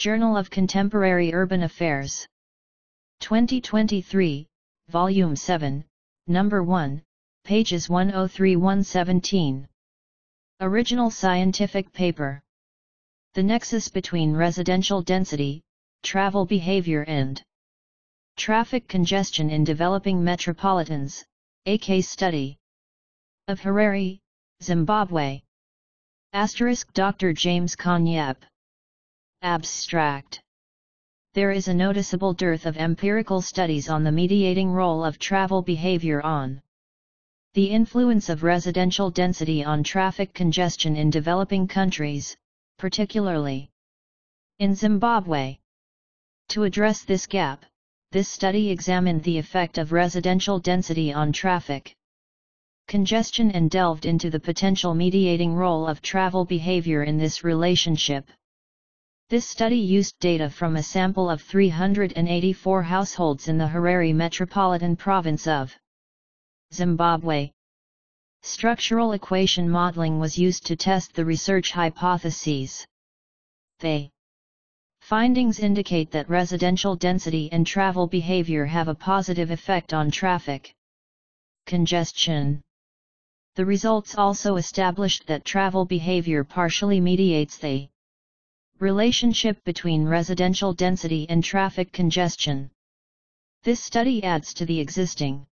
Journal of Contemporary Urban Affairs. 2023, Volume 7, Number 1, pages 103–117. Original scientific paper. The nexus between residential density, travel behavior and traffic congestion in developing metropolitans, a case study. Of Harare, Zimbabwe. Dr. James Konyep. Abstract. There is a noticeable dearth of empirical studies on the mediating role of travel behavior on the influence of residential density on traffic congestion in developing countries, particularly in Zimbabwe. To address this gap, this study examined the effect of residential density on traffic congestion and delved into the potential mediating role of travel behavior in this relationship. This study used data from a sample of 384 households in the Harare Metropolitan Province of Zimbabwe. Structural equation modeling was used to test the research hypotheses. The findings indicate that residential density and travel behavior have a positive effect on traffic congestion. The results also established that travel behavior partially mediates the relationship between residential density and traffic congestion. This study adds to the existing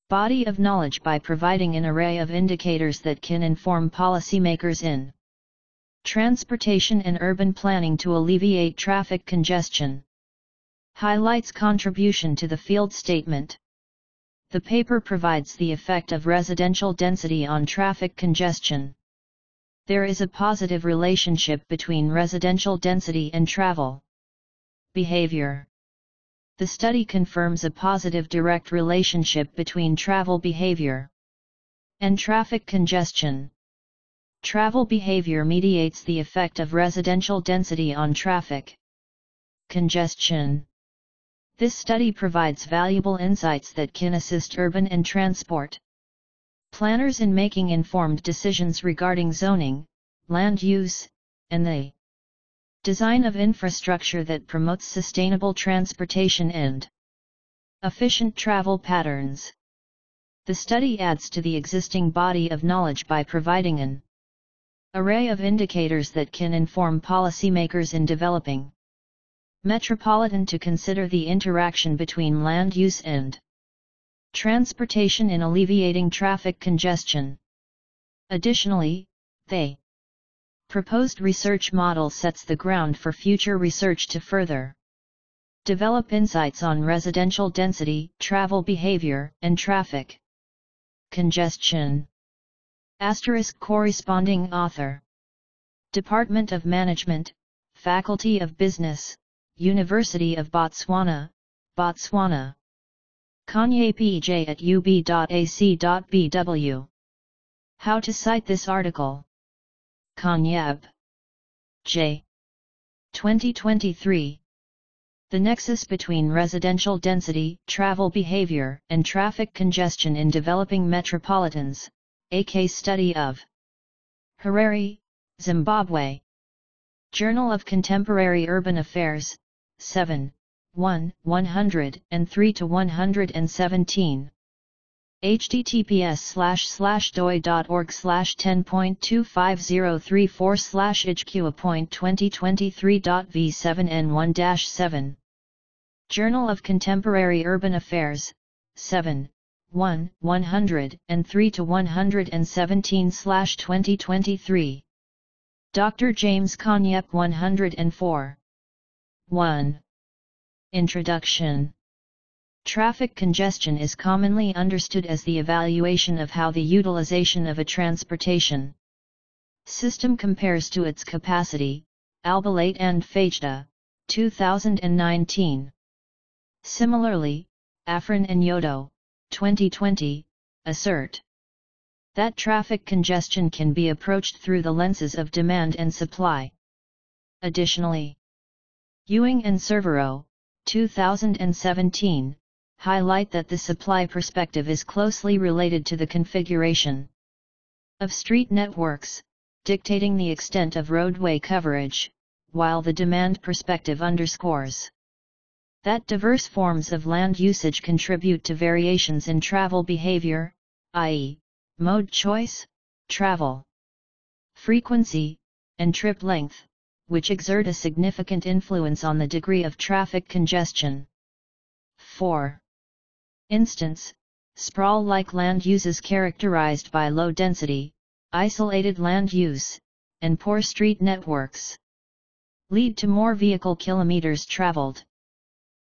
body of knowledge by providing an array of indicators that can inform policymakers in transportation and urban planning to alleviate traffic congestion. Highlights contribution to the field statement. The paper provides the effect of residential density on traffic congestion. There is a positive relationship between residential density and travel behavior. The study confirms a positive direct relationship between travel behavior and traffic congestion. Travel behavior mediates the effect of residential density on traffic congestion. This study provides valuable insights that can assist urban and transport planners in making informed decisions regarding zoning, land use, and the design of infrastructure that promotes sustainable transportation and efficient travel patterns. The study adds to the existing body of knowledge by providing an array of indicators that can inform policymakers in developing metropolitan to consider the interaction between land use and transportation in alleviating traffic congestion. Additionally, the proposed research model sets the ground for future research to further develop insights on residential density, travel behavior, and traffic congestion. Corresponding author. Department of Management, Faculty of Business, University of Botswana, Botswana. Kanye PJ at ub.ac.bw. How to cite this article. Konyep. J. 2023. The nexus between residential density, travel behavior, and traffic congestion in developing metropolitans, a case study of Harare, Zimbabwe. Journal of Contemporary Urban Affairs, 7, 103–117. https://doi.org/10.25034/HQ.2023.v7n1-7. Journal of Contemporary Urban Affairs, 7, 103–117/2023. Dr. James Konyep 104. 1. Introduction. Traffic congestion is commonly understood as the evaluation of how the utilization of a transportation system compares to its capacity, Albalate and Fejda, 2019. Similarly, Afrin and Yodo, 2020, assert that traffic congestion can be approached through the lenses of demand and supply. Additionally, Ewing and Cervero, 2017, highlight that the supply perspective is closely related to the configuration of street networks, dictating the extent of roadway coverage, while the demand perspective underscores that diverse forms of land usage contribute to variations in travel behavior, i.e., mode choice, travel frequency, and trip length, which exert a significant influence on the degree of traffic congestion. 4. Instance, sprawl-like land use is characterized by low density, isolated land use, and poor street networks. Lead to more vehicle kilometers traveled.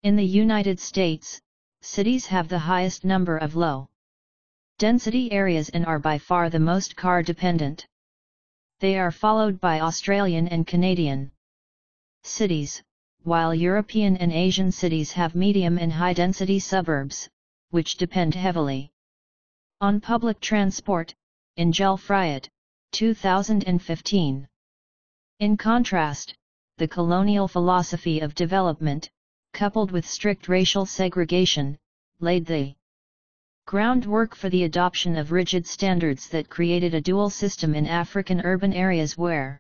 In the United States, cities have the highest number of low-density areas and are by far the most car-dependent. They are followed by Australian and Canadian cities, while European and Asian cities have medium and high-density suburbs, which depend heavily on public transport, in Friot, 2015. In contrast, the colonial philosophy of development, coupled with strict racial segregation, laid the groundwork for the adoption of rigid standards that created a dual system in African urban areas where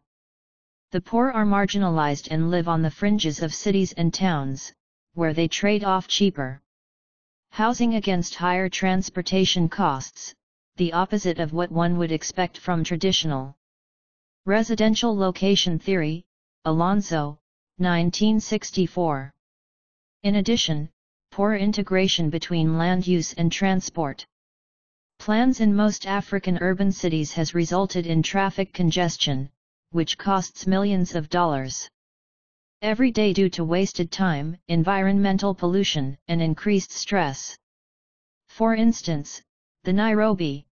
the poor are marginalized and live on the fringes of cities and towns, where they trade off cheaper housing against higher transportation costs, the opposite of what one would expect from traditional residential location theory. Alonso, 1964. In addition, poor integration between land use and transport plans in most African urban cities has resulted in traffic congestion, which costs millions of dollars every day due to wasted time, environmental pollution, and increased stress. For instance, the Nairobi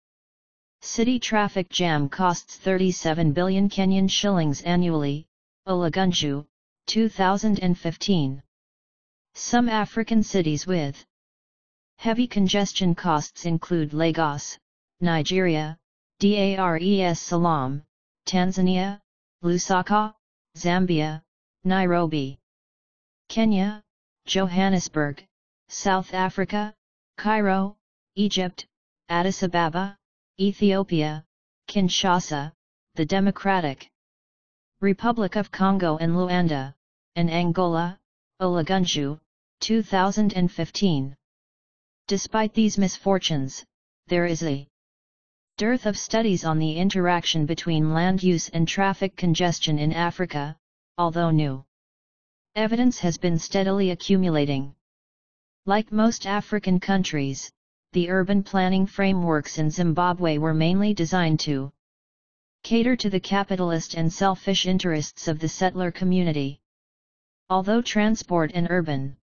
city traffic jam costs 37 billion Kenyan shillings annually, Olagunju, 2015. Some African cities with heavy congestion costs include Lagos, Nigeria, Dar es Salaam, Tanzania, Lusaka, Zambia, Nairobi, Kenya, Johannesburg, South Africa, Cairo, Egypt, Addis Ababa, Ethiopia, Kinshasa, the Democratic Republic of Congo and Luanda, and Angola, Olagunju, 2015. Despite these misfortunes, there is a dearth of studies on the interaction between land use and traffic congestion in Africa, although new evidence has been steadily accumulating. Like most African countries, the urban planning frameworks in Zimbabwe were mainly designed to cater to the capitalist and selfish interests of the settler community. Although transport and urban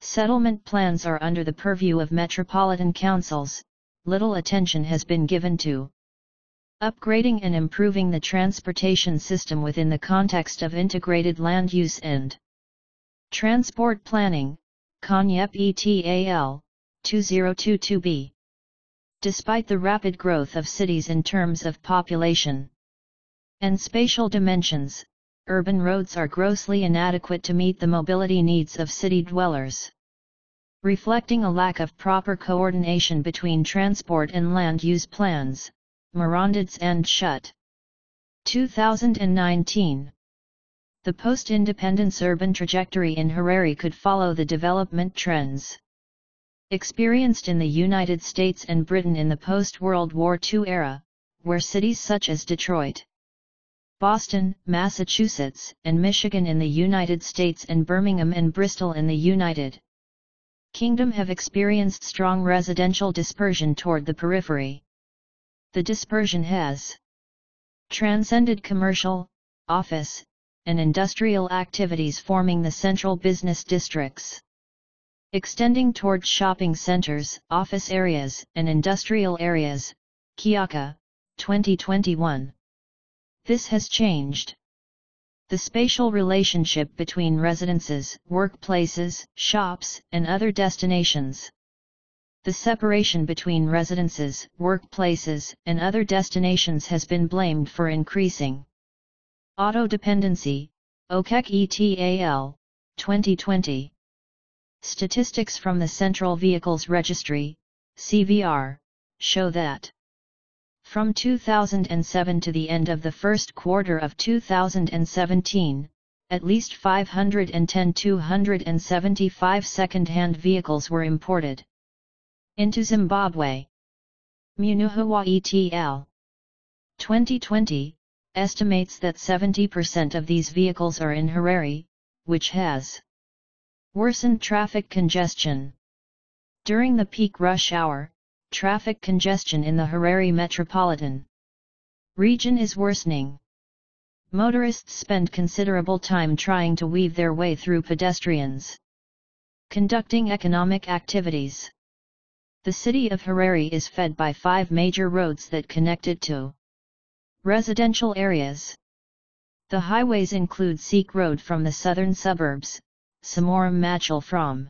settlement plans are under the purview of metropolitan councils, little attention has been given to upgrading and improving the transportation system within the context of integrated land use and transport planning, CONYEP ETAL, 2022b. Despite the rapid growth of cities in terms of population and spatial dimensions, urban roads are grossly inadequate to meet the mobility needs of city dwellers, reflecting a lack of proper coordination between transport and land use plans. Morandits and Schutt. 2019. The post-independence urban trajectory in Harare could follow the development trends experienced in the United States and Britain in the post-World War II era, where cities such as Detroit, Boston, Massachusetts, and Michigan in the United States and Birmingham and Bristol in the United Kingdom have experienced strong residential dispersion toward the periphery. The dispersion has transcended commercial, office, and industrial activities, forming the central business districts, extending toward shopping centers, office areas, and industrial areas. Kiaka, 2021. This has changed the spatial relationship between residences, workplaces, shops, and other destinations. The separation between residences, workplaces, and other destinations has been blamed for increasing auto-dependency. OKEK ETAL, 2020. Statistics from the Central Vehicles Registry, CVR, show that from 2007 to the end of the first quarter of 2017, at least 510,275 second-hand vehicles were imported into Zimbabwe. Munuhawa et al. 2020 estimates that 70% of these vehicles are in Harare, which has worsened traffic congestion. During the peak rush hour, traffic congestion in the Harare metropolitan region is worsening. Motorists spend considerable time trying to weave their way through pedestrians conducting economic activities. The city of Harare is fed by 5 major roads that connect it to residential areas. The highways include Sikh Road from the southern suburbs, Samoram Machel from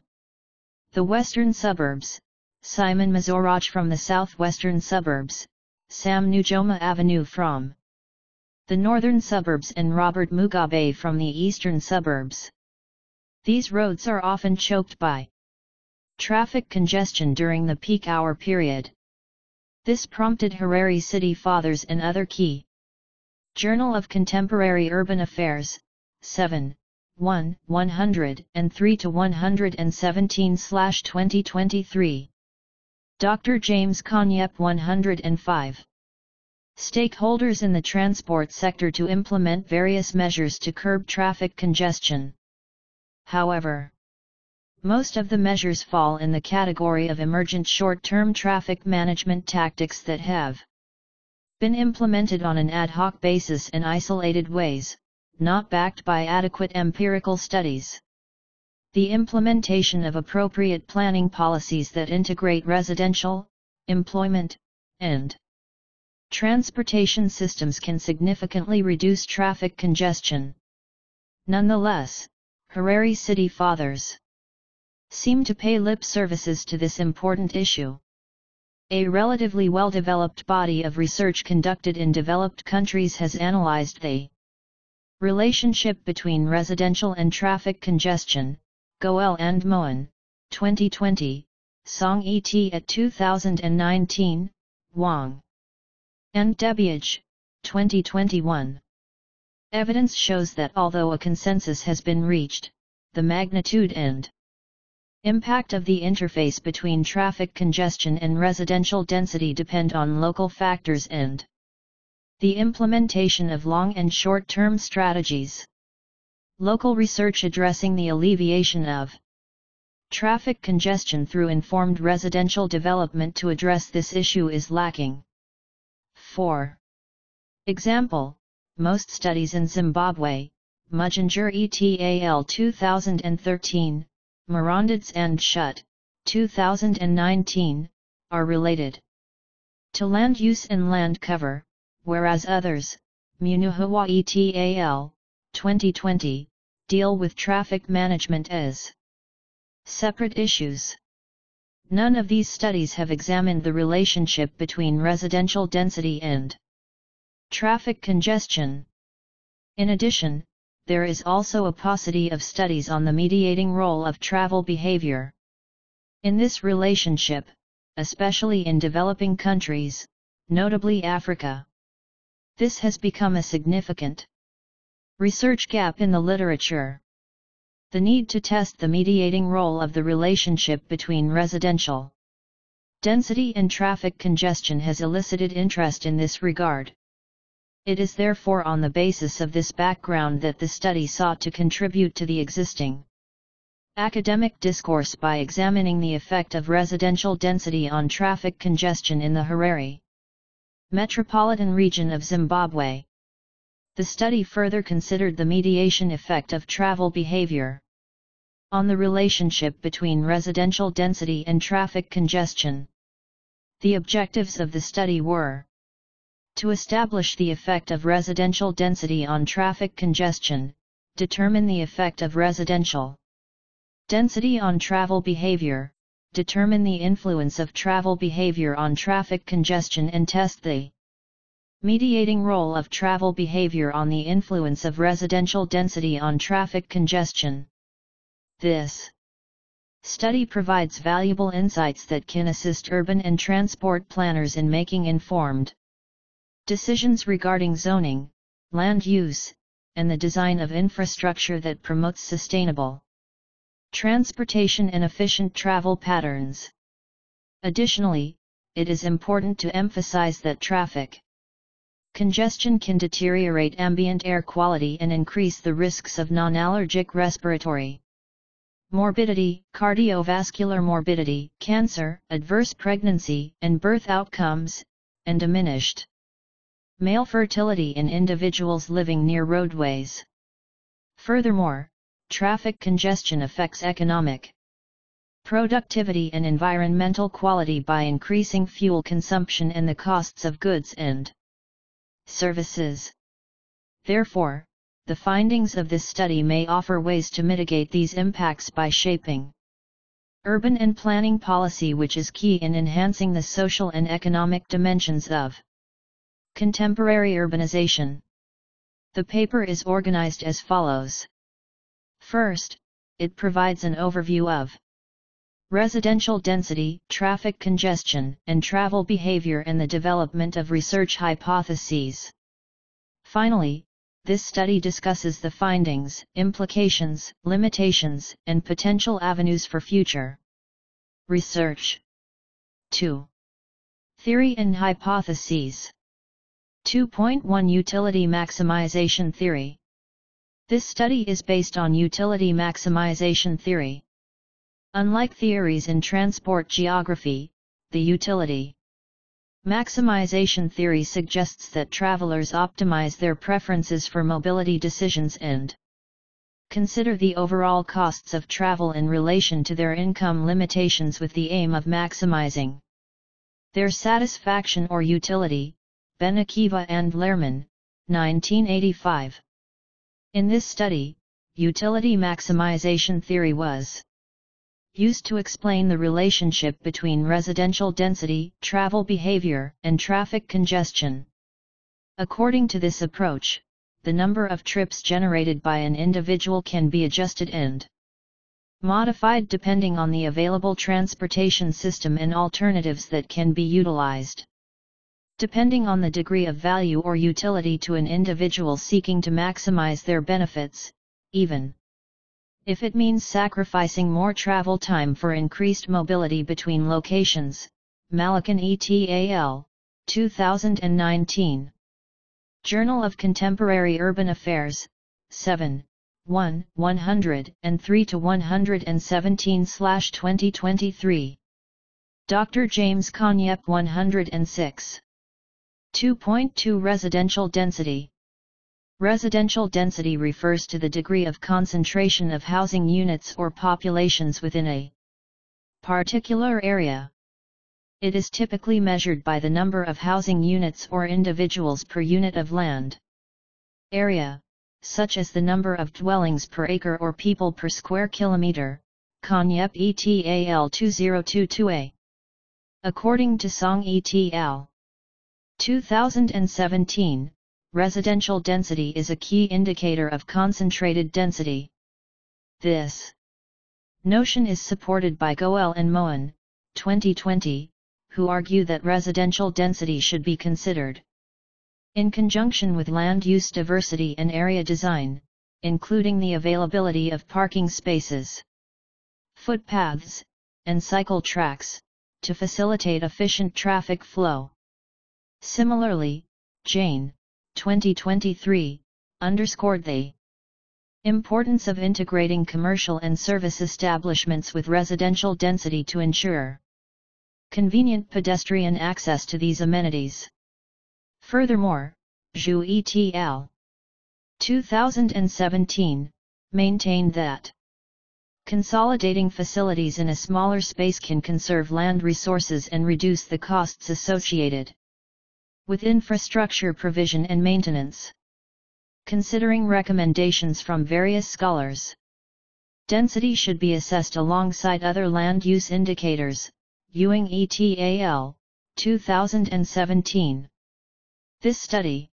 the western suburbs, Simon Mazoraj from the southwestern suburbs, Sam Nujoma Avenue from the northern suburbs and Robert Mugabe from the eastern suburbs. These roads are often choked by traffic congestion during the peak hour period. This prompted Harare city fathers and other key Journal of Contemporary Urban Affairs, 7, 1, 103-117/2023. Dr. James Konyep 105. Stakeholders in the transport sector to implement various measures to curb traffic congestion. However, most of the measures fall in the category of emergent short-term traffic management tactics that have been implemented on an ad hoc basis and isolated ways, not backed by adequate empirical studies. The implementation of appropriate planning policies that integrate residential, employment, and transportation systems can significantly reduce traffic congestion. Nonetheless, Harare city fathers seem to pay lip services to this important issue. A relatively well-developed body of research conducted in developed countries has analyzed the relationship between residential and traffic congestion. Goel and Moen, 2020, Song et at 2019, Wang and Debiage, 2021. Evidence shows that although a consensus has been reached, the magnitude and impact of the interface between traffic congestion and residential density depend on local factors and the implementation of long and short-term strategies. Local research addressing the alleviation of traffic congestion through informed residential development to address this issue is lacking. For example, most studies in Zimbabwe, Muginger et al. 2013, Moronditz and Schutt, 2019, are related to land use and land cover, whereas others, Munuhawa et al. 2020, deal with traffic management as separate issues. None of these studies have examined the relationship between residential density and traffic congestion. In addition, there is also a paucity of studies on the mediating role of travel behavior in this relationship, especially in developing countries, notably Africa. This has become a significant research gap in the literature. The need to test the mediating role of the relationship between residential density and traffic congestion has elicited interest in this regard. It is therefore on the basis of this background that the study sought to contribute to the existing academic discourse by examining the effect of residential density on traffic congestion in the Harare metropolitan region of Zimbabwe. The study further considered the mediation effect of travel behavior on the relationship between residential density and traffic congestion. The objectives of the study were to establish the effect of residential density on traffic congestion, determine the effect of residential density on travel behavior, determine the influence of travel behavior on traffic congestion and test the mediating role of travel behavior on the influence of residential density on traffic congestion. This study provides valuable insights that can assist urban and transport planners in making informed decisions regarding zoning, land use, and the design of infrastructure that promotes sustainable transportation and efficient travel patterns. Additionally, it is important to emphasize that traffic congestion can deteriorate ambient air quality and increase the risks of non-allergic respiratory morbidity, cardiovascular morbidity, cancer, adverse pregnancy and birth outcomes, and diminished male fertility in individuals living near roadways. Furthermore, traffic congestion affects economic productivity and environmental quality by increasing fuel consumption and the costs of goods and services. Therefore, the findings of this study may offer ways to mitigate these impacts by shaping urban and planning policy, which is key in enhancing the social and economic dimensions of contemporary urbanization. The paper is organized as follows. First, it provides an overview of residential density, traffic congestion, and travel behavior and the development of research hypotheses. Finally, this study discusses the findings, implications, limitations, and potential avenues for future research. 2. Theory and hypotheses. 2.1 Utility maximization theory. This study is based on utility maximization theory. Unlike theories in transport geography, the utility maximization theory suggests that travelers optimize their preferences for mobility decisions and consider the overall costs of travel in relation to their income limitations with the aim of maximizing their satisfaction or utility. Benakiva and Lehrman, 1985. In this study, utility maximization theory was used to explain the relationship between residential density, travel behavior, and traffic congestion. According to this approach, the number of trips generated by an individual can be adjusted and modified depending on the available transportation system and alternatives that can be utilized. Depending on the degree of value or utility to an individual seeking to maximize their benefits, even if it means sacrificing more travel time for increased mobility between locations. Malikan et al., 2019. Journal of Contemporary Urban Affairs, 7, 1, 103-117/2023. Dr. James Konyep 106. 2.2 Residential density. Residential density refers to the degree of concentration of housing units or populations within a particular area. It is typically measured by the number of housing units or individuals per unit of land area, such as the number of dwellings per acre or people per square kilometer. Konyep et al. 2022a. According to Song et al. 2017, residential density is a key indicator of concentrated density. This notion is supported by Goel and Moen, 2020, who argue that residential density should be considered in conjunction with land use diversity and area design, including the availability of parking spaces, footpaths, and cycle tracks, to facilitate efficient traffic flow. Similarly, Jane, 2023, underscored the importance of integrating commercial and service establishments with residential density to ensure convenient pedestrian access to these amenities. Furthermore, Zhu et al. 2017, maintained that consolidating facilities in a smaller space can conserve land resources and reduce the costs associated with infrastructure provision and maintenance. Considering recommendations from various scholars, density should be assessed alongside other land use indicators. Ewing et al., 2017. This study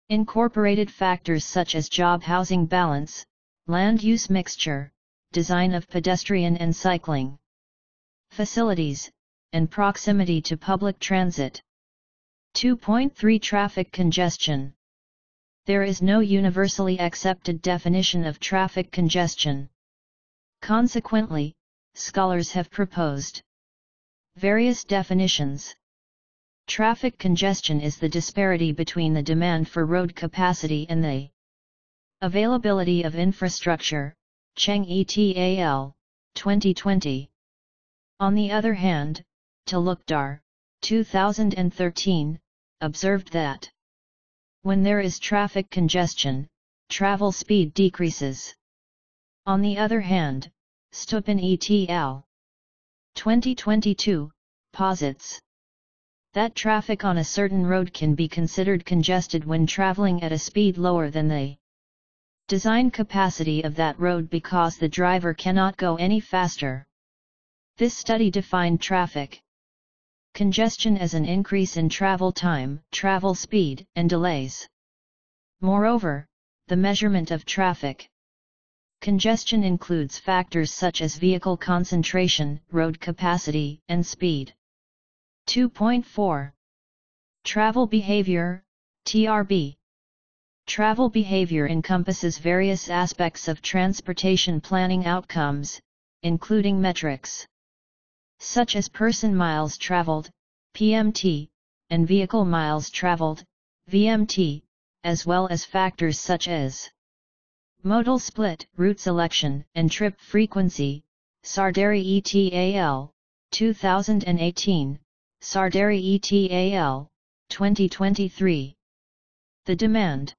incorporated factors such as job housing balance, land use mixture, design of pedestrian and cycling facilities, and proximity to public transit. 2.3 Traffic congestion. There is no universally accepted definition of traffic congestion. Consequently, scholars have proposed various definitions. Traffic congestion is the disparity between the demand for road capacity and the availability of infrastructure, Cheng et al., 2020. On the other hand, Talukdar, 2013, observed that when there is traffic congestion, travel speed decreases. On the other hand, Stupin et al. 2022, posits that traffic on a certain road can be considered congested when traveling at a speed lower than the design capacity of that road because the driver cannot go any faster. This study defined traffic congestion as an increase in travel time, travel speed, and delays. Moreover, the measurement of traffic congestion includes factors such as vehicle concentration, road capacity, and speed. 2.4. Travel behavior, TRB. Travel behavior encompasses various aspects of transportation planning outcomes, including metrics such as person miles traveled, PMT, and vehicle miles traveled, VMT, as well as factors such as modal split, route selection, and trip frequency. Sardari et al., 2018, Sardari et al., 2023. The demand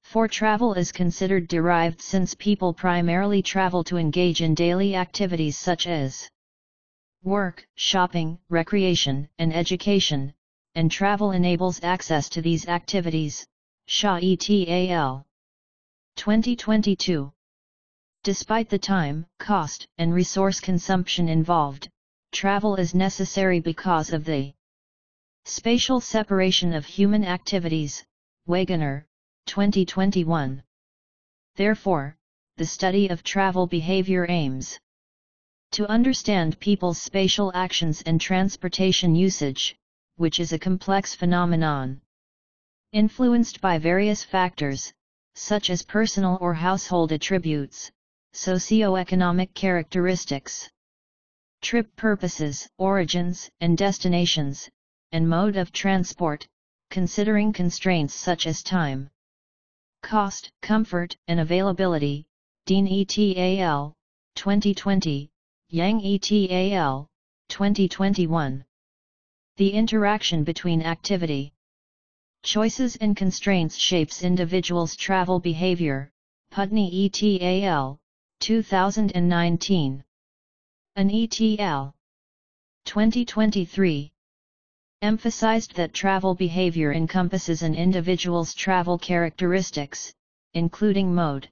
for travel is considered derived since people primarily travel to engage in daily activities such as work, shopping, recreation, and education, and travel enables access to these activities. Shah et al. 2022. Despite the time, cost, and resource consumption involved, travel is necessary because of the spatial separation of human activities. Wagoner, 2021. Therefore, the study of travel behavior aims to understand people's spatial actions and transportation usage, which is a complex phenomenon influenced by various factors, such as personal or household attributes, socioeconomic characteristics, trip purposes, origins and destinations, and mode of transport, considering constraints such as time, cost, comfort, and availability. Dean et al., 2020, Yang et al., 2021. The interaction between activity, choices and constraints shapes individuals' travel behavior. Putney et al., 2019. An et al., 2023. Emphasized that travel behavior encompasses an individual's travel characteristics, including mode,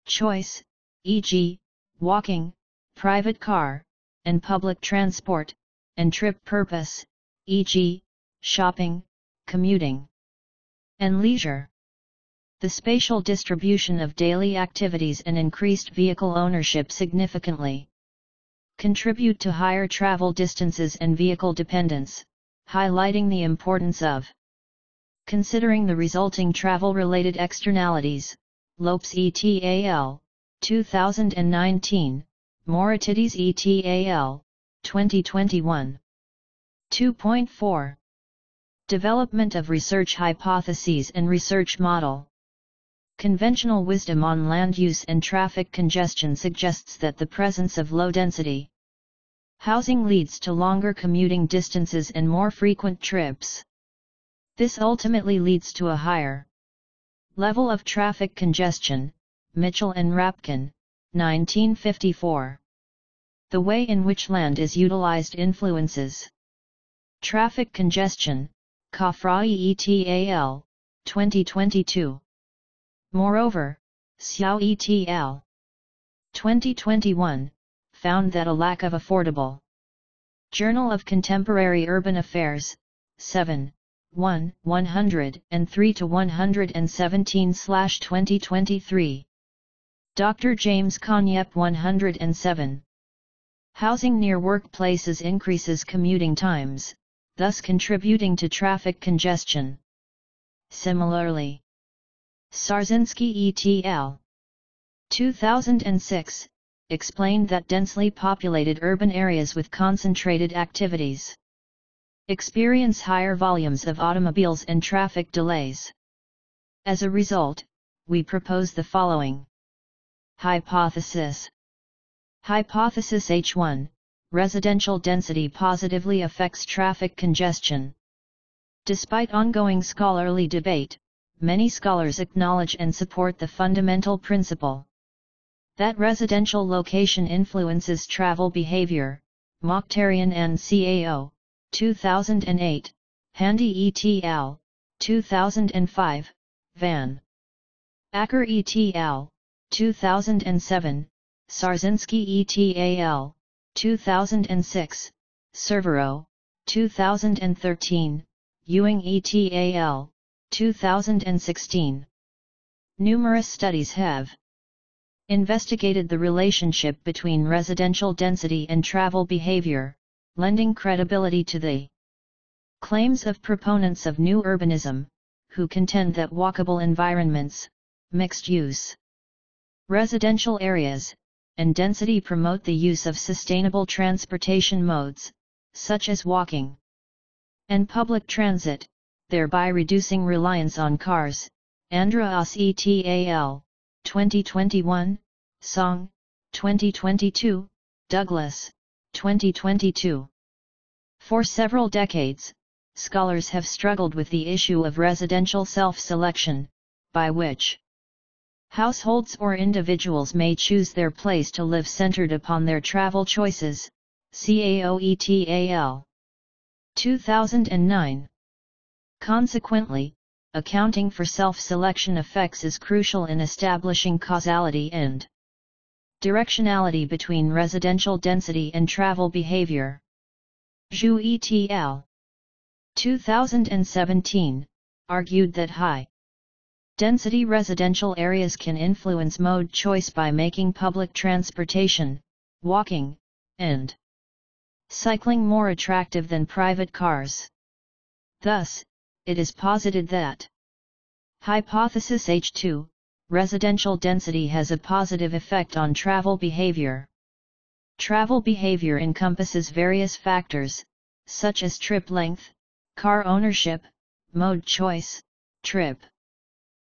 choice, e.g., walking, private car, and public transport, and trip purpose, e.g., shopping, commuting, and leisure. The spatial distribution of daily activities and increased vehicle ownership significantly contribute to higher travel distances and vehicle dependence, highlighting the importance of considering the resulting travel-related externalities. Lopes et al., 2019, Moratides et al., 2021. 2.4. Development of research hypotheses and research model. Conventional wisdom on land use and traffic congestion suggests that the presence of low-density housing leads to longer commuting distances and more frequent trips. This ultimately leads to a higher level of traffic congestion. Mitchell and Rapkin, 1954. The way in which land is utilized influences traffic congestion. Khafrai et al., 2022. Moreover, Xiao et al. 2021, found that a lack of affordable Journal of Contemporary Urban Affairs, 7, 1, 103-117/2023. Dr. James Konyep 107. Housing near workplaces increases commuting times, thus contributing to traffic congestion. Similarly, Sarzinski et al. 2006, explained that densely populated urban areas with concentrated activities experience higher volumes of automobiles and traffic delays. As a result, we propose the following hypothesis. Hypothesis H1, residential density positively affects traffic congestion. Despite ongoing scholarly debate, many scholars acknowledge and support the fundamental principle that residential location influences travel behavior. Mokhtarian and CAO, 2008, Handy et al., 2005, Van Acker et al., 2007, Sarzinski et al., 2006, Cervero, 2013, Ewing et al., 2016. Numerous studies have investigated the relationship between residential density and travel behavior, lending credibility to the claims of proponents of new urbanism, who contend that walkable environments, mixed-use residential areas, and density promote the use of sustainable transportation modes, such as walking and public transit, thereby reducing reliance on cars. Andreas et al., 2021, Song, 2022, Douglas, 2022. For several decades, scholars have struggled with the issue of residential self-selection, by which households or individuals may choose their place to live centered upon their travel choices. CAO et al. 2009. Consequently, accounting for self-selection effects is crucial in establishing causality and directionality between residential density and travel behavior. Zhu et al. 2017, argued that high-density residential areas can influence mode choice by making public transportation, walking, and cycling more attractive than private cars. Thus, it is posited that hypothesis H2, residential density has a positive effect on travel behavior. Travel behavior encompasses various factors, such as trip length, car ownership, mode choice, trip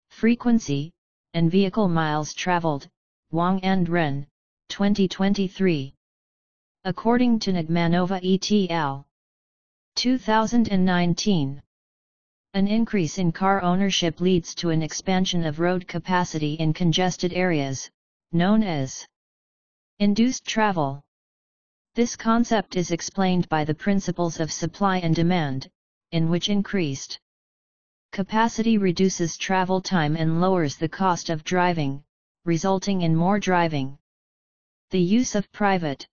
frequency, and vehicle miles traveled. Wang and Ren, 2023. According to Nagmanova et al. 2019. An increase in car ownership leads to an expansion of road capacity in congested areas, known as induced travel. This concept is explained by the principles of supply and demand, in which increased capacity reduces travel time and lowers the cost of driving, resulting in more driving. The use of private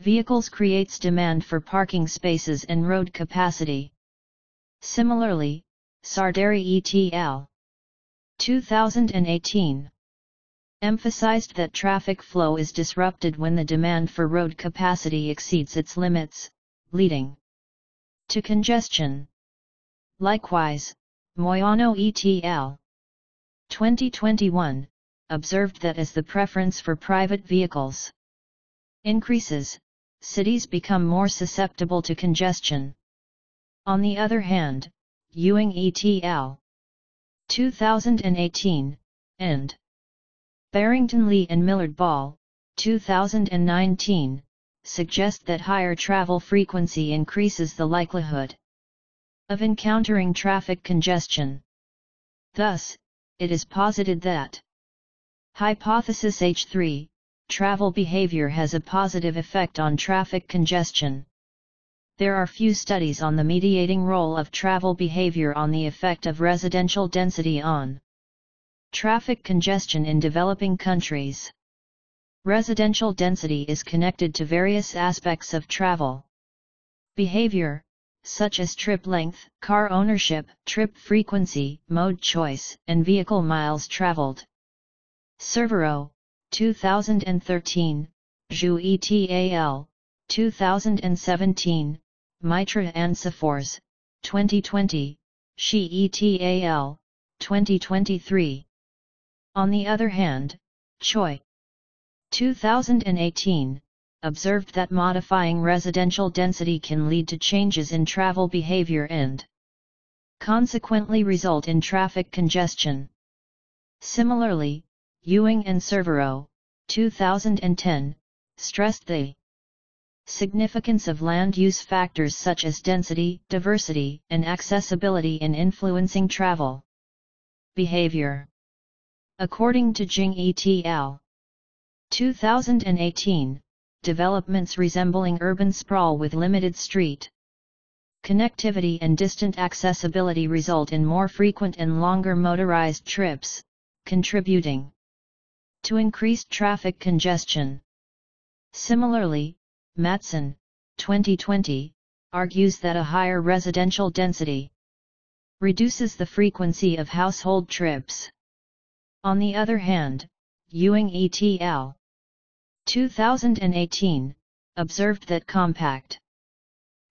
vehicles creates demand for parking spaces and road capacity. Similarly, Sardari et al. 2018 emphasized that traffic flow is disrupted when the demand for road capacity exceeds its limits, leading to congestion. Likewise, Moyano et al. 2021 observed that as the preference for private vehicles increases, cities become more susceptible to congestion. On the other hand, Ewing et al. 2018, and Barrington Lee and Millard Ball, 2019, suggest that higher travel frequency increases the likelihood of encountering traffic congestion. Thus, it is posited that hypothesis H3, travel behavior has a positive effect on traffic congestion. There are few studies on the mediating role of travel behavior on the effect of residential density on traffic congestion in developing countries. Residential density is connected to various aspects of travel behavior, such as trip length, car ownership, trip frequency, mode choice, and vehicle miles traveled. Cervero, 2013, Zhu et al., 2017, Mitra and Safors, 2020, Shi et al., 2023. On the other hand, Choi, 2018, observed that modifying residential density can lead to changes in travel behavior and consequently result in traffic congestion. Similarly, Ewing and Cervero, 2010, stressed the significance of land use factors such as density, diversity, and accessibility in influencing travel behavior. According to Jing et al. 2018, developments resembling urban sprawl with limited street connectivity and distant accessibility result in more frequent and longer motorized trips, contributing to increased traffic congestion. Similarly, Matson, 2020, argues that a higher residential density reduces the frequency of household trips. On the other hand, Ewing et al. 2018, observed that compact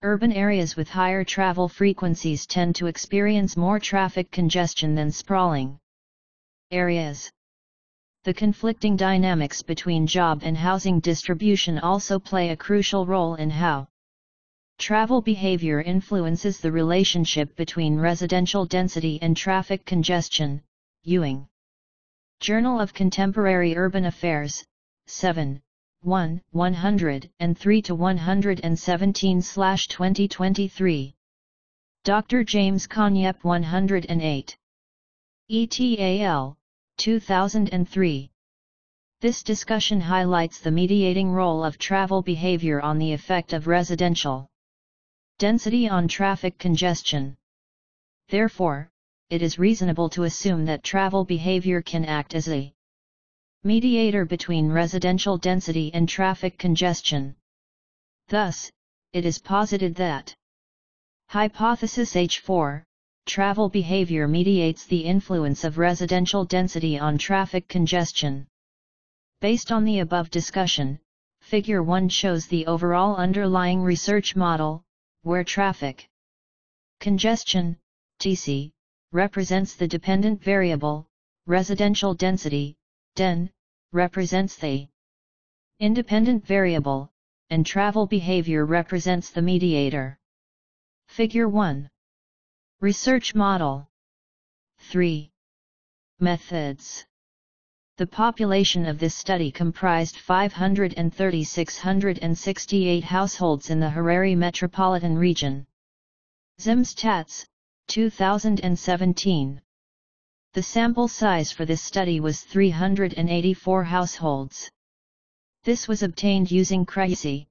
urban areas with higher travel frequencies tend to experience more traffic congestion than sprawling areas. The conflicting dynamics between job and housing distribution also play a crucial role in how travel behavior influences the relationship between residential density and traffic congestion. Ewing. Journal of Contemporary Urban Affairs, 7, 1, 103-117/2023. Dr. James Konyep 108. ETAL, 2003. This discussion highlights the mediating role of travel behavior on the effect of residential density on traffic congestion. Therefore, it is reasonable to assume that travel behavior can act as a mediator between residential density and traffic congestion. Thus, it is posited that Hypothesis H4, travel behavior mediates the influence of residential density on traffic congestion. Based on the above discussion, Figure 1 shows the overall underlying research model, where traffic congestion, TC, represents the dependent variable, residential density, DEN, represents the independent variable, and travel behavior represents the mediator. Figure 1. Research model. 3. Methods. The population of this study comprised 536,668 households in the Harare metropolitan region. Zimstats, 2017. The sample size for this study was 384 households. This was obtained using Creasy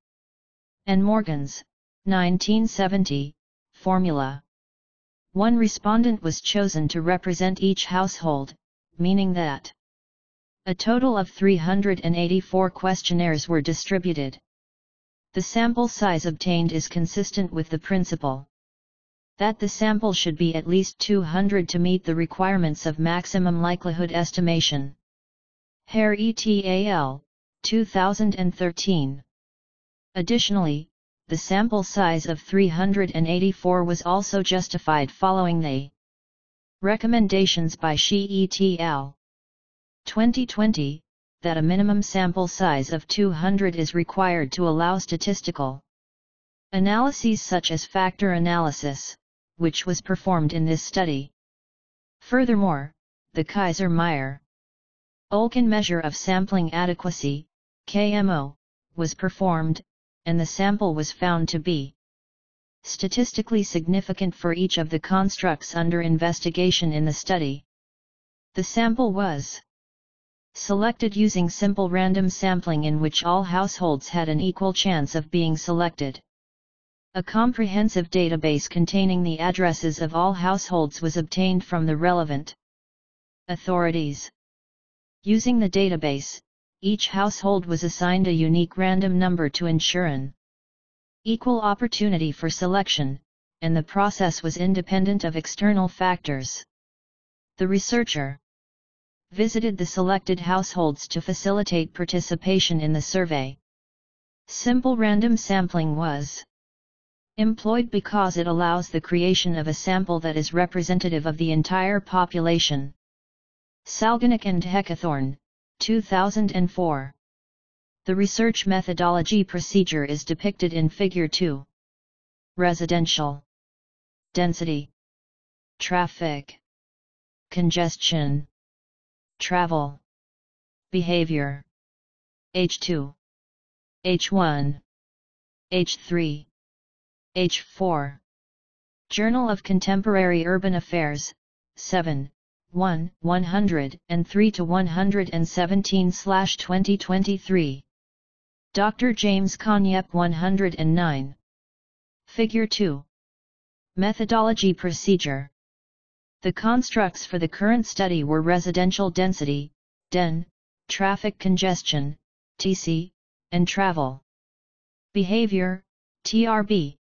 and Morgan's 1970 formula. One respondent was chosen to represent each household, meaning that a total of 384 questionnaires were distributed. The sample size obtained is consistent with the principle that the sample should be at least 200 to meet the requirements of maximum likelihood estimation. Hare et al., 2013. Additionally, the sample size of 384 was also justified following the recommendations by Shi et al. 2020, that a minimum sample size of 200 is required to allow statistical analyses such as factor analysis, which was performed in this study. Furthermore, the Kaiser-Meyer-Olkin measure of sampling adequacy, KMO, was performed, and the sample was found to be statistically significant for each of the constructs under investigation in the study. The sample was selected using simple random sampling in which all households had an equal chance of being selected. A comprehensive database containing the addresses of all households was obtained from the relevant authorities. Using the database, each household was assigned a unique random number to ensure an equal opportunity for selection, and the process was independent of external factors. The researcher visited the selected households to facilitate participation in the survey. Simple random sampling was Employed because it allows the creation of a sample that is representative of the entire population. Salganik and Heckathorn, 2004. The research methodology procedure is depicted in Figure 2. Residential density, traffic, congestion, travel, behavior, H2, H1, H3, H4. Journal of Contemporary Urban Affairs, 7, 1, 103-117/2023. Dr. James Konyep 109. Figure 2. Methodology procedure. The constructs for the current study were residential density, DEN, traffic congestion, TC, and travel behavior, TRB.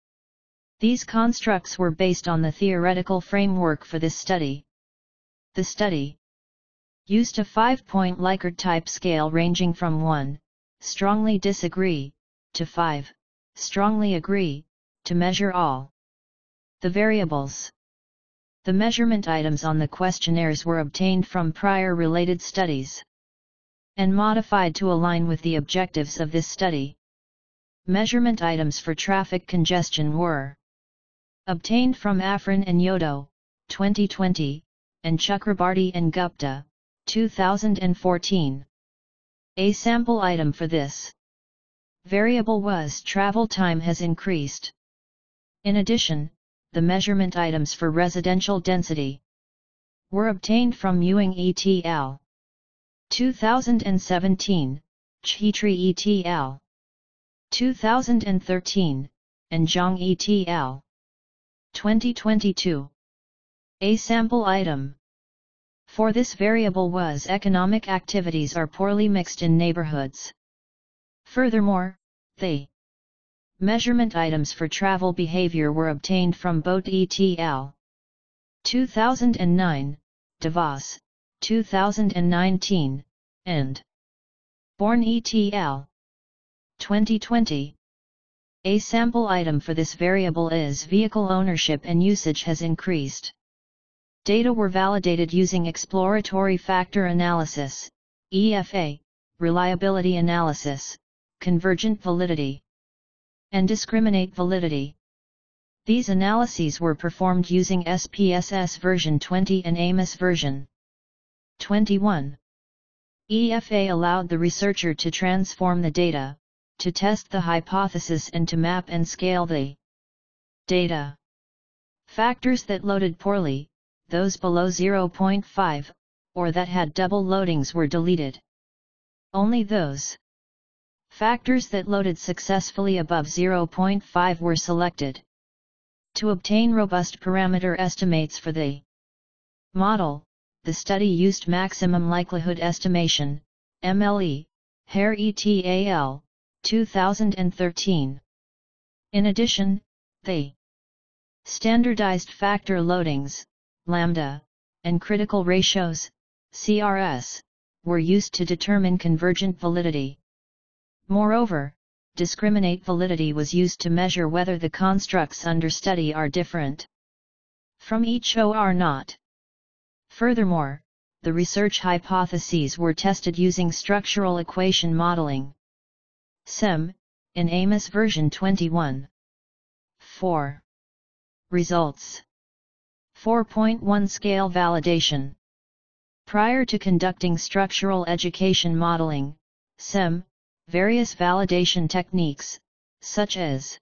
These constructs were based on the theoretical framework for this study. The study used a 5-point Likert type scale ranging from 1, strongly disagree, to 5, strongly agree, to measure all the variables. The measurement items on the questionnaires were obtained from prior related studies and modified to align with the objectives of this study. Measurement items for traffic congestion were obtained from Afrin and Yodo, 2020, and Chakrabarty and Gupta, 2014. A sample item for this variable was travel time has increased. In addition, the measurement items for residential density were obtained from Ewing et al. 2017, Chhetri et al. 2013, and Zhang et al. 2022. A sample item for this variable was economic activities are poorly mixed in neighborhoods. Furthermore, the measurement items for travel behavior were obtained from Boat et al. 2009, DeVos, 2019, and Bourne et al. 2020. A sample item for this variable is vehicle ownership and usage has increased. Data were validated using exploratory factor analysis, EFA, reliability analysis, convergent validity, and discriminate validity. These analyses were performed using SPSS version 20 and AMOS version 21. EFA allowed the researcher to transform the data, to test the hypothesis and to map and scale the data. Factors that loaded poorly, those below 0.5, or that had double loadings were deleted. Only those factors that loaded successfully above 0.5 were selected. To obtain robust parameter estimates for the model, the study used maximum likelihood estimation, MLE, Hare et al. 2013. In addition, the standardized factor loadings, lambda, and critical ratios, CRS, were used to determine convergent validity. Moreover, discriminate validity was used to measure whether the constructs under study are different from each or not. Furthermore, the research hypotheses were tested using structural equation modeling, SEM, in AMOS version 21. 4. Results. 4.1 Scale validation. Prior to conducting structural education modeling, SEM, various validation techniques, such as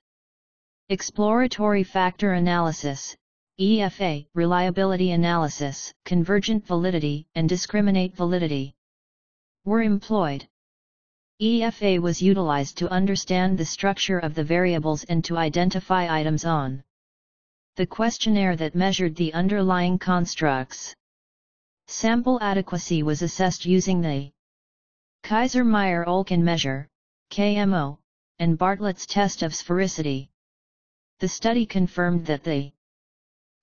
exploratory factor analysis, EFA, reliability analysis, convergent validity, and discriminate validity, were employed. EFA was utilized to understand the structure of the variables and to identify items on the questionnaire that measured the underlying constructs. Sample adequacy was assessed using the Kaiser-Meyer-Olkin measure, KMO, and Bartlett's test of sphericity. The study confirmed that the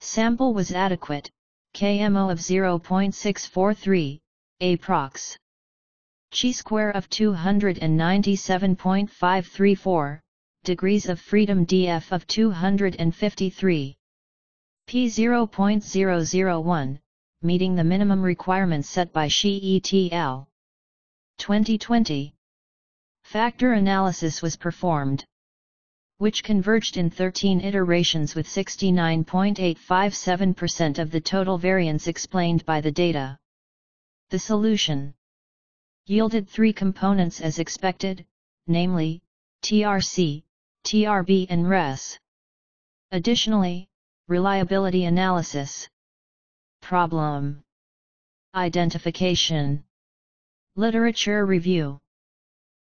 sample was adequate, KMO of 0.643, approx. Chi-square of 297.534, degrees of freedom df of 253. P 0.001, meeting the minimum requirements set by Shi et al. 2020. Factor analysis was performed, which converged in 13 iterations with 69.857% of the total variance explained by the data. The solution yielded three components as expected, namely, TRC, TRB and RES. Additionally, reliability analysis, problem identification, literature review,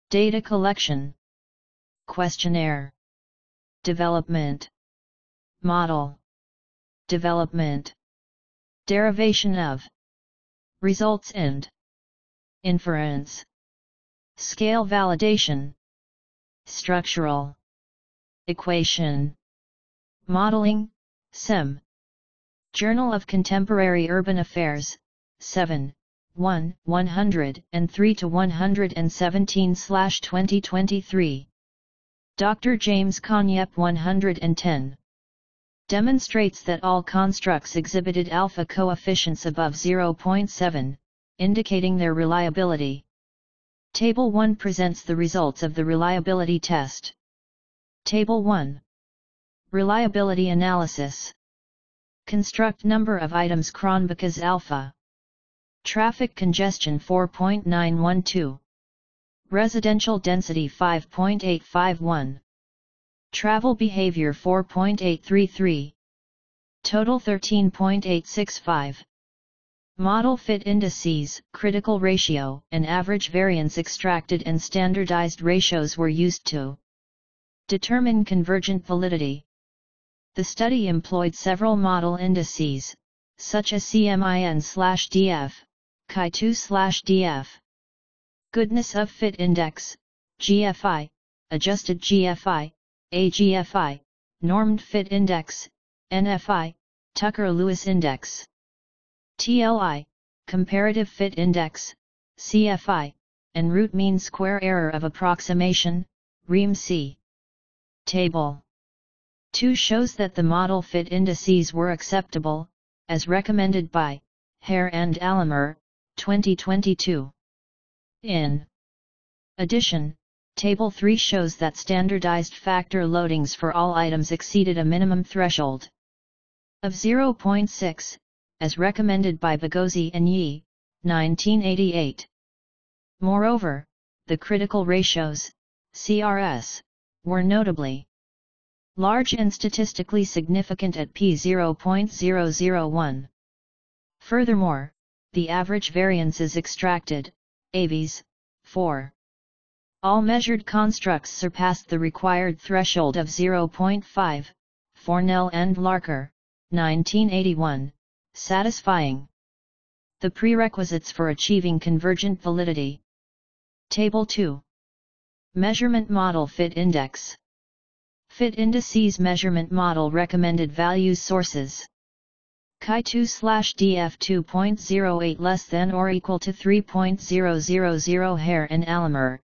data collection, questionnaire, development, model, development, derivation of, results and inference, scale validation, structural, equation, modeling, SEM. Journal of Contemporary Urban Affairs, 7, 1, 103-117/2023. Dr. James Konyep 110. Demonstrates that all constructs exhibited alpha coefficients above 0.7, indicating their reliability. Table 1 presents the results of the reliability test. Table 1. Reliability analysis. Construct number of items Cronbach's alpha. Traffic congestion 4.912. Residential density 5.851. Travel behavior 4.833. Total 13.865. Model fit indices, critical ratio, and average variance extracted and standardized ratios were used to determine convergent validity. The study employed several model indices, such as CMIN/DF, Chi2/DF, Goodness of Fit Index, GFI, Adjusted GFI, AGFI, Normed Fit Index, NFI, Tucker-Lewis Index, TLI, Comparative Fit Index, CFI, and Root Mean Square Error of Approximation, RMC. Table 2 shows that the model fit indices were acceptable, as recommended by Hare and Alamer, 2022. In addition, Table 3 shows that standardized factor loadings for all items exceeded a minimum threshold of 0.6, as recommended by Bagozzi and Yi, 1988. Moreover, the critical ratios, CRS, were notably large and statistically significant at p0.001. Furthermore, the average variances extracted, AVs, for all measured constructs surpassed the required threshold of 0.5, Fornell and Larker, 1981, satisfying the prerequisites for achieving convergent validity. Table 2. Measurement Model Fit Index. Fit indices measurement model recommended values sources. Chi2/DF 2.08 less than or equal to 3.000 Hare and Alamer.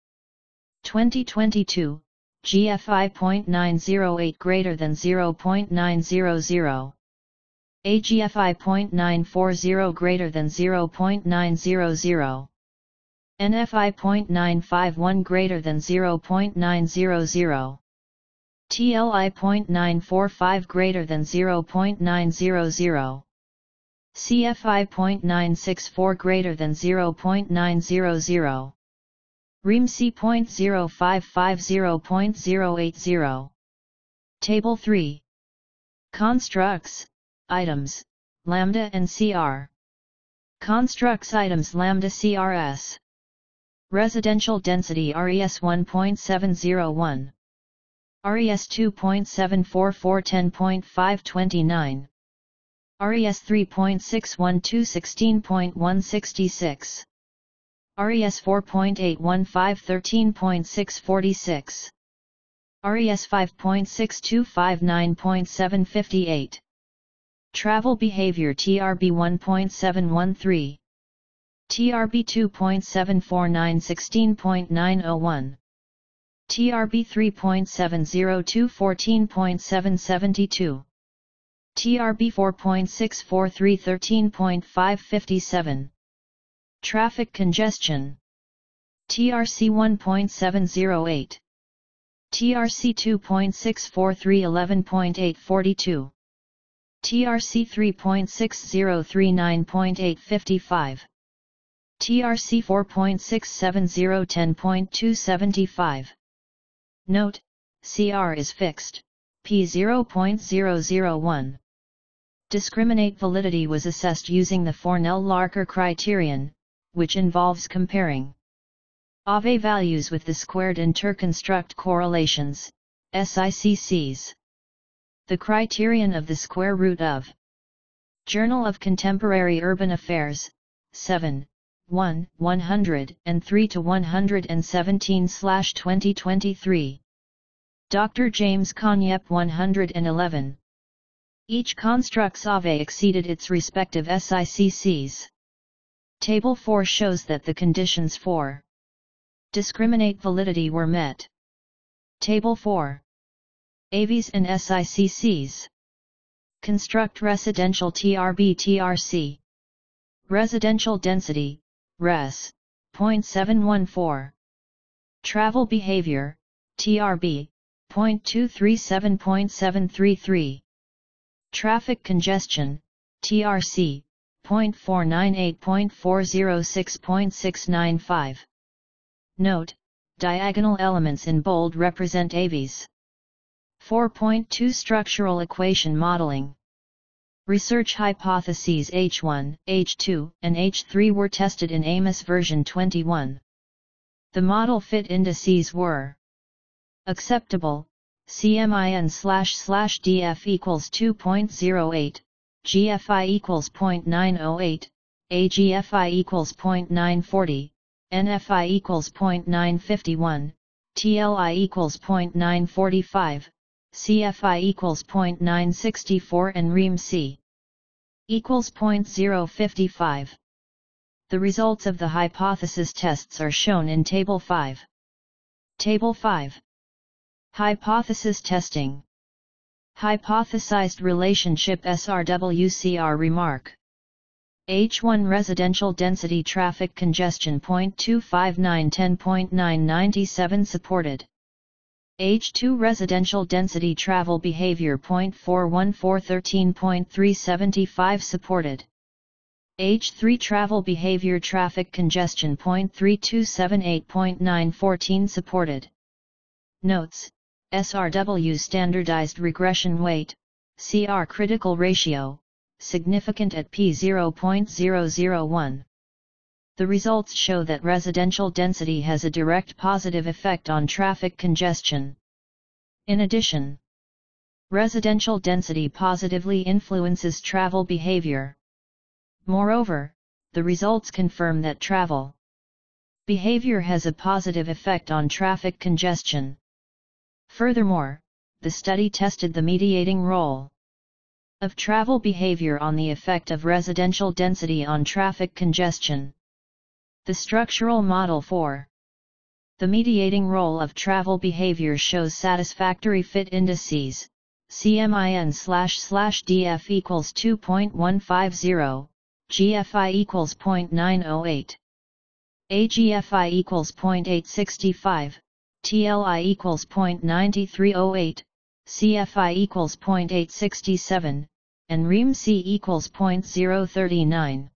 2022, GFI 0.908 greater than 0.900. AGFI 0.940 greater than 0.900. NFI 0.951 greater than 0.900. TLI 0.945 greater than 0.900. CFI 0.964 greater than 0.900. RMC 0.0550.080. Table 3. Constructs, items, lambda and CR. Constructs items lambda CRS. Residential density RES 1.701. RES 2.744 10.529. RES 3.612 16.166. RES 4.815 13.646. RES 5.62 9.758. Travel behavior TRB 1.713. TRB 2.749 16.901. TRB 3.70 to 14.772. TRB 4.643 13.557. Traffic congestion. TRC 1.708. TRC 2.643 11.842. TRC 3.6039 9.855. TRC 4.670 10.275. Note, CR is fixed, P 0.001. Discriminate validity was assessed using the Fornell-Larker criterion, which involves comparing AVE values with the squared interconstruct correlations, SICCs. The criterion of the square root of Journal of Contemporary Urban Affairs, 7, 1, 103 to 117/2023. Dr. James Conyep 111. Each construct's AVE exceeded its respective SICCs. Table 4 shows that the conditions for discriminate validity were met. Table 4. AVEs and SICCs. Construct residential TRB-TRC. Residential density, Res. 0.714. Travel behavior, TRB, 0.237.733. Traffic congestion, TRC, 0.498.406.695. Note, diagonal elements in bold represent AVEs. 4.2 Structural equation modeling. Research hypotheses H1, H2, and H3 were tested in AMOS version 21. The model fit indices were acceptable, CMIN//DF equals 2.08, GFI equals 0.908, AGFI equals 0.940, NFI equals 0.951, TLI equals 0.945, CFI equals 0.964 and REM-C equals 0.055. The results of the hypothesis tests are shown in Table 5. Table 5. Hypothesis testing. Hypothesized relationship SRWCR remark. H1 residential density traffic congestion 0.259 10.997 supported. H2 residential density travel behavior 0.414 13.375 supported. H3 travel behavior traffic congestion 0.3278 914 supported. Notes, SRW standardized regression weight, CR critical ratio, significant at P0.001. The results show that residential density has a direct positive effect on traffic congestion. In addition, residential density positively influences travel behavior. Moreover, the results confirm that travel behavior has a positive effect on traffic congestion. Furthermore, the study tested the mediating role of travel behavior on the effect of residential density on traffic congestion. The structural model for the mediating role of travel behavior shows satisfactory fit indices, CMIN//DF equals 2.150, GFI equals 0.908, AGFI equals 0.865, TLI equals 0.9308, CFI equals 0.867, and REM-C equals 0.039.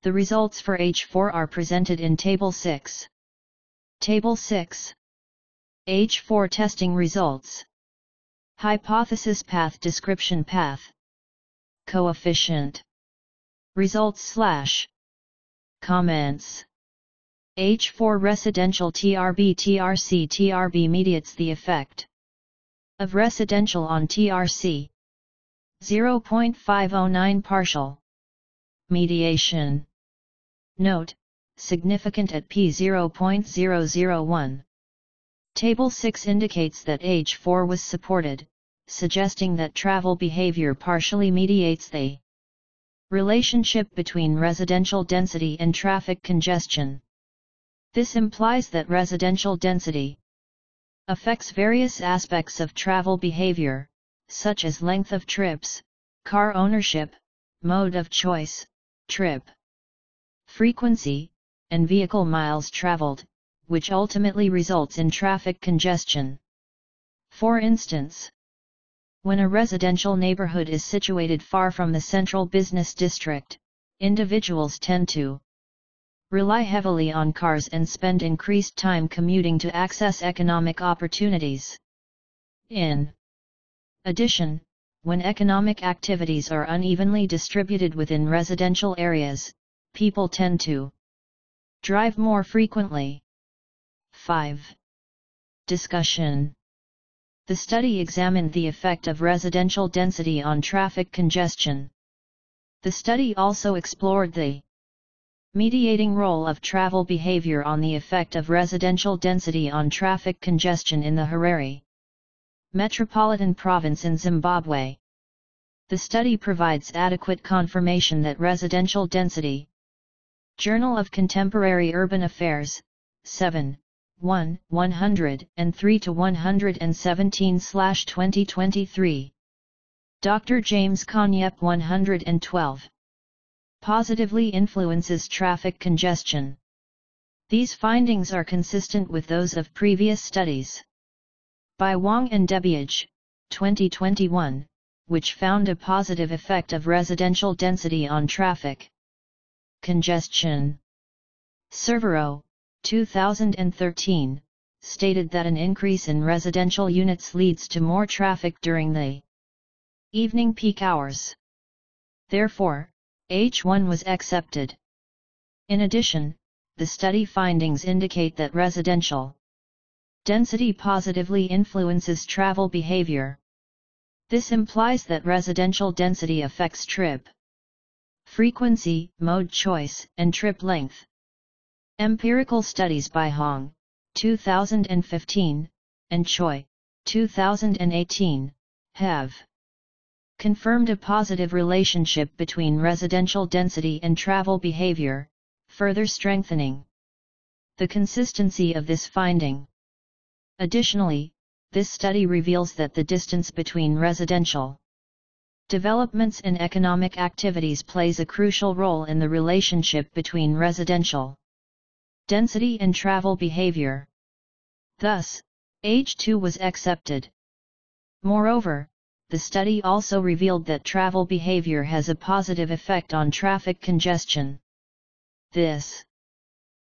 The results for H4 are presented in Table 6. Table 6. H4 testing results. Hypothesis path description path. Coefficient. Results / comments. H4 residential TRB mediates the effect of residential on TRC. 0.509 partial mediation. Note, significant at P0.001. Table 6 indicates that H4 was supported, suggesting that travel behavior partially mediates the relationship between residential density and traffic congestion. This implies that residential density affects various aspects of travel behavior, such as length of trips, car ownership, mode of choice, trip frequency, and vehicle miles traveled, which ultimately results in traffic congestion. For instance, when a residential neighborhood is situated far from the central business district, individuals tend to rely heavily on cars and spend increased time commuting to access economic opportunities. In addition, when economic activities are unevenly distributed within residential areas, people tend to drive more frequently. 5. Discussion. The study examined the effect of residential density on traffic congestion. The study also explored the mediating role of travel behavior on the effect of residential density on traffic congestion in the Harare Metropolitan Province in Zimbabwe. The study provides adequate confirmation that residential density. Journal of Contemporary Urban Affairs, 7, 1, 103-117/2023. Dr. James Konyep 112. Positively influences traffic congestion. These findings are consistent with those of previous studies. By Wang and Debiage, 2021, which found a positive effect of residential density on traffic congestion. Cervero, 2013, stated that an increase in residential units leads to more traffic during the evening peak hours. Therefore, H1 was accepted. In addition, the study findings indicate that residential density positively influences travel behavior. This implies that residential density affects trip frequency, mode choice, and trip length. Empirical studies by Hong, 2015, and Choi, 2018, have confirmed a positive relationship between residential density and travel behavior, further strengthening the consistency of this finding. Additionally, this study reveals that the distance between residential developments and economic activities plays a crucial role in the relationship between residential density and travel behavior. Thus, H2 was accepted. Moreover, the study also revealed that travel behavior has a positive effect on traffic congestion. This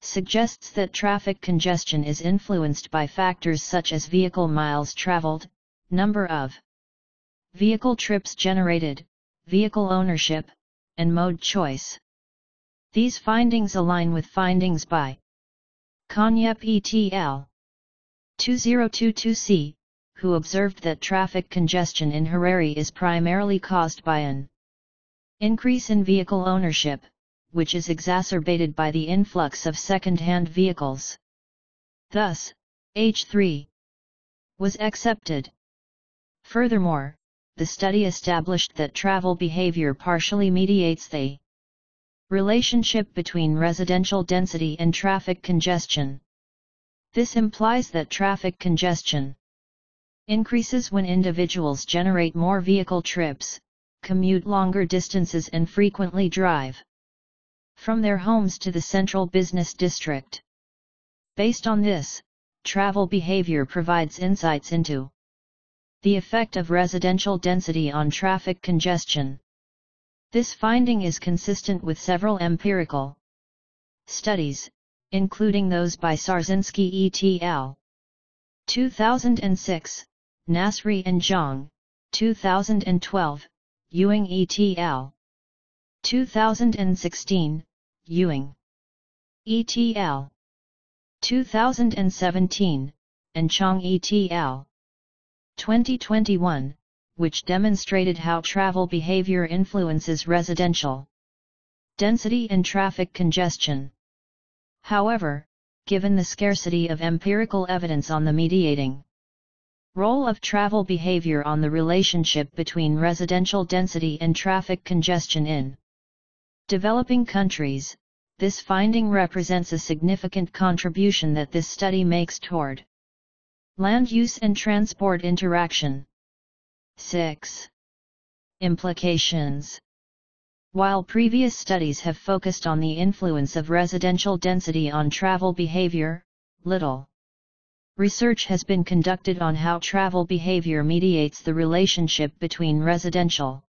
suggests that traffic congestion is influenced by factors such as vehicle miles traveled, number of vehicle trips generated, vehicle ownership, and mode choice. These findings align with findings by Konyep et al. 2022c, who observed that traffic congestion in Harare is primarily caused by an increase in vehicle ownership, which is exacerbated by the influx of second-hand vehicles. Thus, H3 was accepted. Furthermore, the study established that travel behavior partially mediates the relationship between residential density and traffic congestion. This implies that traffic congestion increases when individuals generate more vehicle trips, commute longer distances and frequently drive from their homes to the central business district. Based on this, travel behavior provides insights into the effect of residential density on traffic congestion. This finding is consistent with several empirical studies, including those by Sarzinski et al. 2006, Nasri and Zhang, 2012, Ewing et al. 2016, Ewing et al. 2017, and Chong et al. 2021, which demonstrated how travel behavior influences residential density and traffic congestion. However, given the scarcity of empirical evidence on the mediating role of travel behavior on the relationship between residential density and traffic congestion in developing countries, this finding represents a significant contribution that this study makes toward Land use and transport interaction. 6. Implications. While previous studies have focused on the influence of residential density on travel behavior, little research has been conducted on how travel behavior mediates the relationship between residential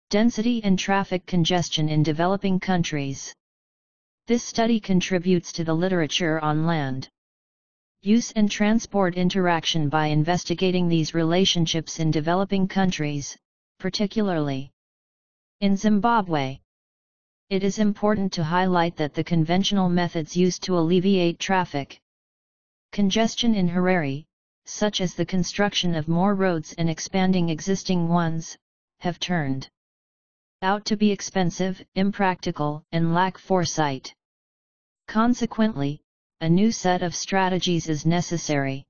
density and traffic congestion in developing countries. This study contributes to the literature on land use and transport interaction by investigating these relationships in developing countries, particularly in Zimbabwe. It is important to highlight that the conventional methods used to alleviate traffic congestion in Harare, such as the construction of more roads and expanding existing ones, have turned out to be expensive, impractical, and lack foresight. Consequently, a new set of strategies is necessary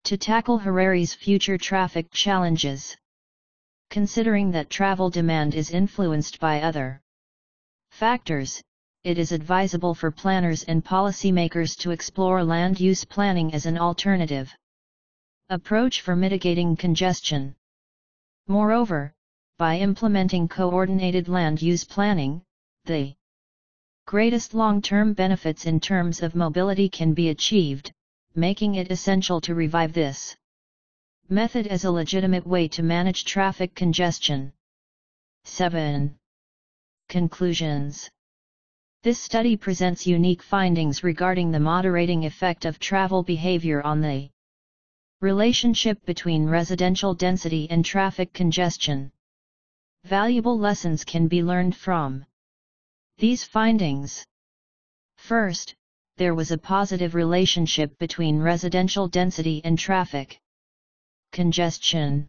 to tackle Harare's future traffic challenges. Considering that travel demand is influenced by other factors, it is advisable for planners and policymakers to explore land use planning as an alternative approach for mitigating congestion. Moreover, by implementing coordinated land use planning, the greatest long-term benefits in terms of mobility can be achieved, making it essential to revive this method as a legitimate way to manage traffic congestion. 7. Conclusions. This study presents unique findings regarding the moderating effect of travel behavior on the relationship between residential density and traffic congestion. Valuable lessons can be learned from these findings. First, there was a positive relationship between residential density and traffic congestion.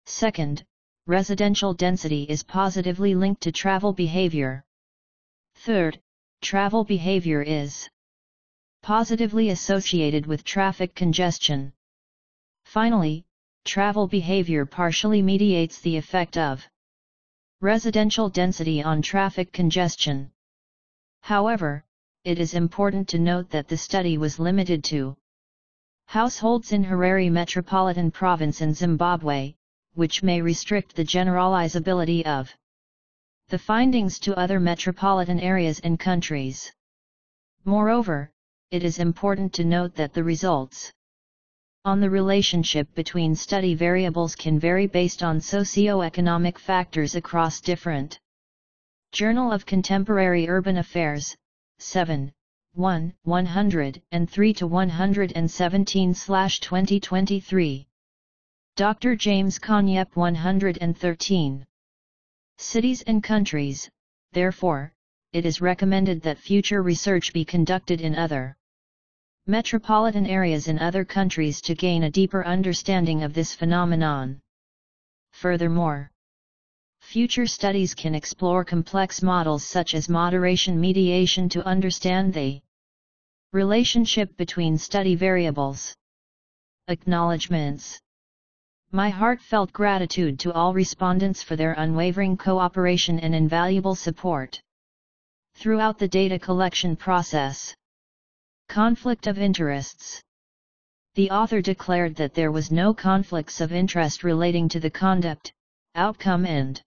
Second, residential density is positively linked to travel behavior. Third, travel behavior is positively associated with traffic congestion. Finally, travel behavior partially mediates the effect of residential density on traffic congestion. However, it is important to note that the study was limited to households in Harare Metropolitan Province in Zimbabwe, which may restrict the generalizability of the findings to other metropolitan areas and countries. Moreover, it is important to note that the results on the relationship between study variables can vary based on socio-economic factors across different. Journal of Contemporary Urban Affairs, 7, 1, 103-117/2023. Dr. James Konyep 113. Cities and countries, therefore, it is recommended that future research be conducted in other metropolitan areas in other countries to gain a deeper understanding of this phenomenon. Furthermore, future studies can explore complex models such as moderation mediation to understand the relationship between study variables. Acknowledgements. My heartfelt gratitude to all respondents for their unwavering cooperation and invaluable support throughout the data collection process. Conflict of interests. The author declared that there was no conflicts of interest relating to the conduct, outcome and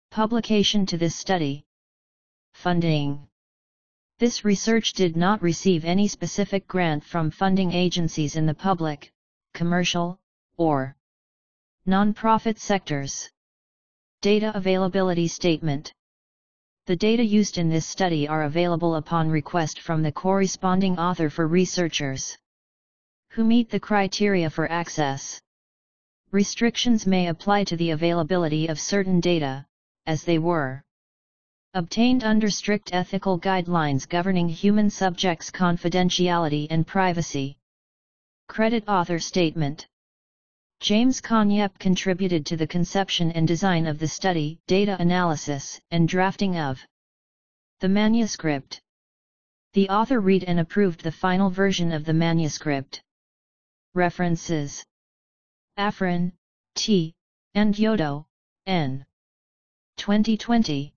publication to this study. Funding. This research did not receive any specific grant from funding agencies in the public, commercial, or non-profit sectors. Data Availability Statement. The data used in this study are available upon request from the corresponding author for researchers who meet the criteria for access. Restrictions may apply to the availability of certain data, as they were obtained under strict ethical guidelines governing human subjects' confidentiality and privacy. Credit Author Statement. James Konyep contributed to the conception and design of the study, data analysis, and drafting of the manuscript. The author read and approved the final version of the manuscript. References. Afrin, T., and Yodo, N. 2020.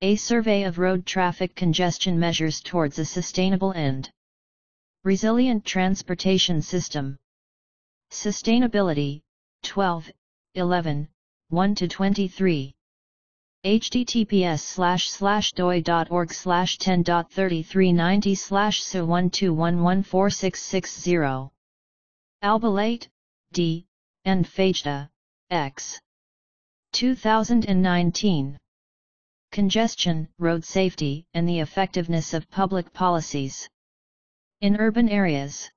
A Survey of Road Traffic Congestion Measures Towards a Sustainable End. Resilient transportation system. Sustainability, 12, 11, 1-23. https://doi.org/10.3390/SU12114660. Albalate, D., and Fajda, X. 2019. Congestion, Road Safety and the Effectiveness of Public Policies in Urban Areas.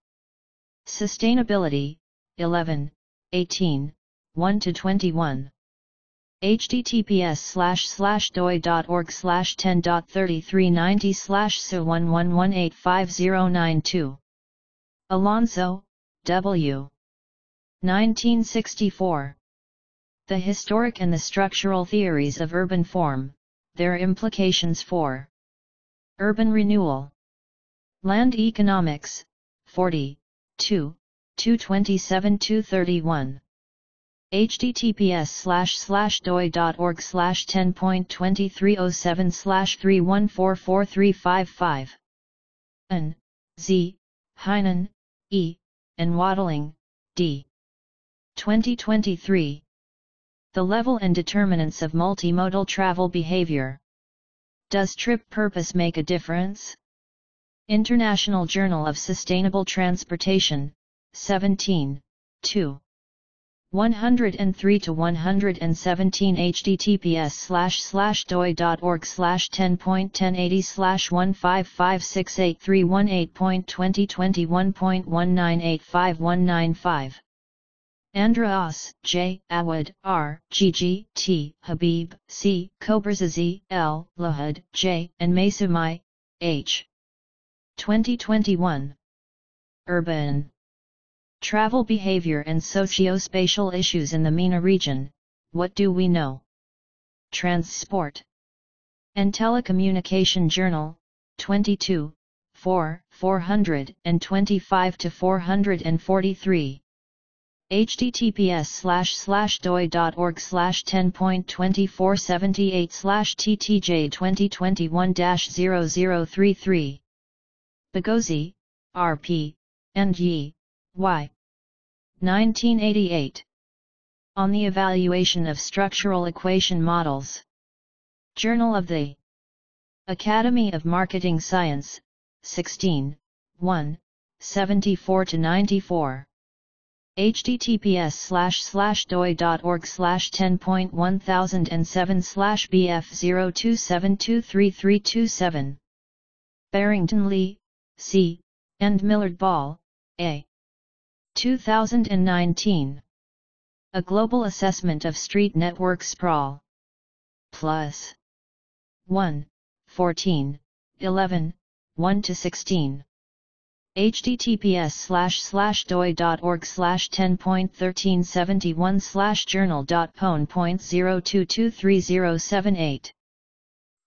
Sustainability, 11, 18, 1-21. https://doi.org/10.3390/SU11185092. Alonso, W. 1964. The Historic and the Structural Theories of Urban Form, Their Implications for Urban Renewal. Land Economics, 40, 2, 227-231. https://doi.org/10.2307/314455. N. Z. Heinen, E., and Waddling, D. 2023. The Level and Determinants of Multimodal Travel Behavior. Does trip purpose make a difference? International Journal of Sustainable Transportation, 17, 2. 103-117 https://doi.org/10.1080/1556831.2021.19851995. Andreas, J. Awad, R. Gg, T. Habib, C. Koberzazi, L. Lahad, J. and Masumai, H. 2021. Urban Travel Behavior and Socio-Spatial Issues in the MENA Region, What Do We Know? Transport and Telecommunication Journal, 22, 4, 425-443. https://doi.org/10.2478/TTJ2021-0033. Bagozi, R.P., and Yi, Y. 1988. On the Evaluation of Structural Equation Models. Journal of the Academy of Marketing Science, 16, 1, 74-94. https://doi.org/10.1007/BF027233327. Barrington Lee, C., and Millard Ball, A. 2019. A Global Assessment of Street Network Sprawl. Plus 1, 14, 11, 1-16. https://doi.org/10.1371/journal.pwn.02230778.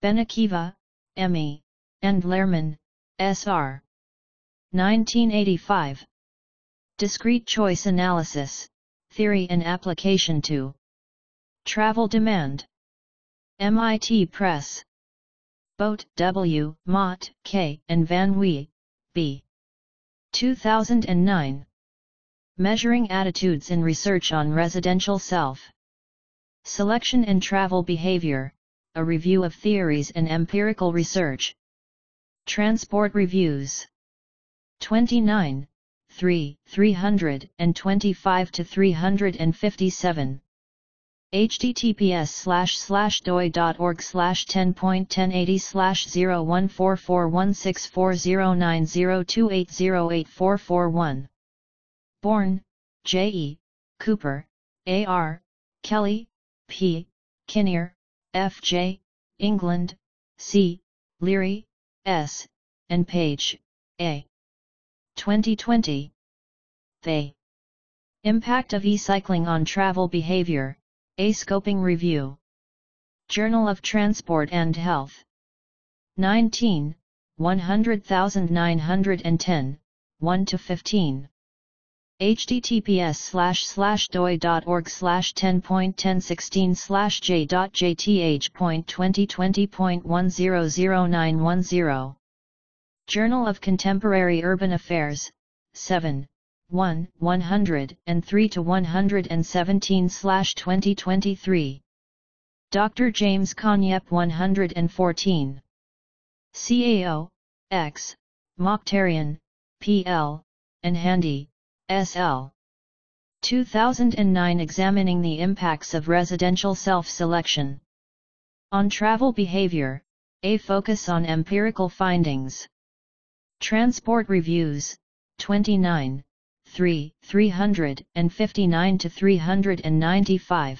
Benakiva, M.E., and Lehrman, S.R. 1985. Discrete Choice Analysis, Theory and Application to Travel Demand. MIT Press. Boat, W., Mott, K., and Van Wee, B. 2009. Measuring Attitudes in Research on Residential Self-Selection and Travel Behavior, A Review of Theories and Empirical Research. Transport Reviews. 29, 3, 325-357. https://doi.org/10.1080/01441640902808441. Bourne, J. E., Cooper, A. R., Kelly, P., Kinnear, F. J., England, C., Leary, S., and Page, A. 2020. The Impact of E-Cycling on Travel Behavior, A Scoping Review. Journal of Transport and Health. 19, 100,910, 1-15. https://doi.org/10.1016/j.jth.2020.100910. Journal of Contemporary Urban Affairs, 7, 1, 103-117/2023. Dr. James Konyep 114. CAO, X, Mokhtarian, PL, and Handy, SL. 2009 Examining the Impacts of Residential Self-Selection on Travel Behavior, a Focus on Empirical Findings. Transport Reviews, 29, 359-395.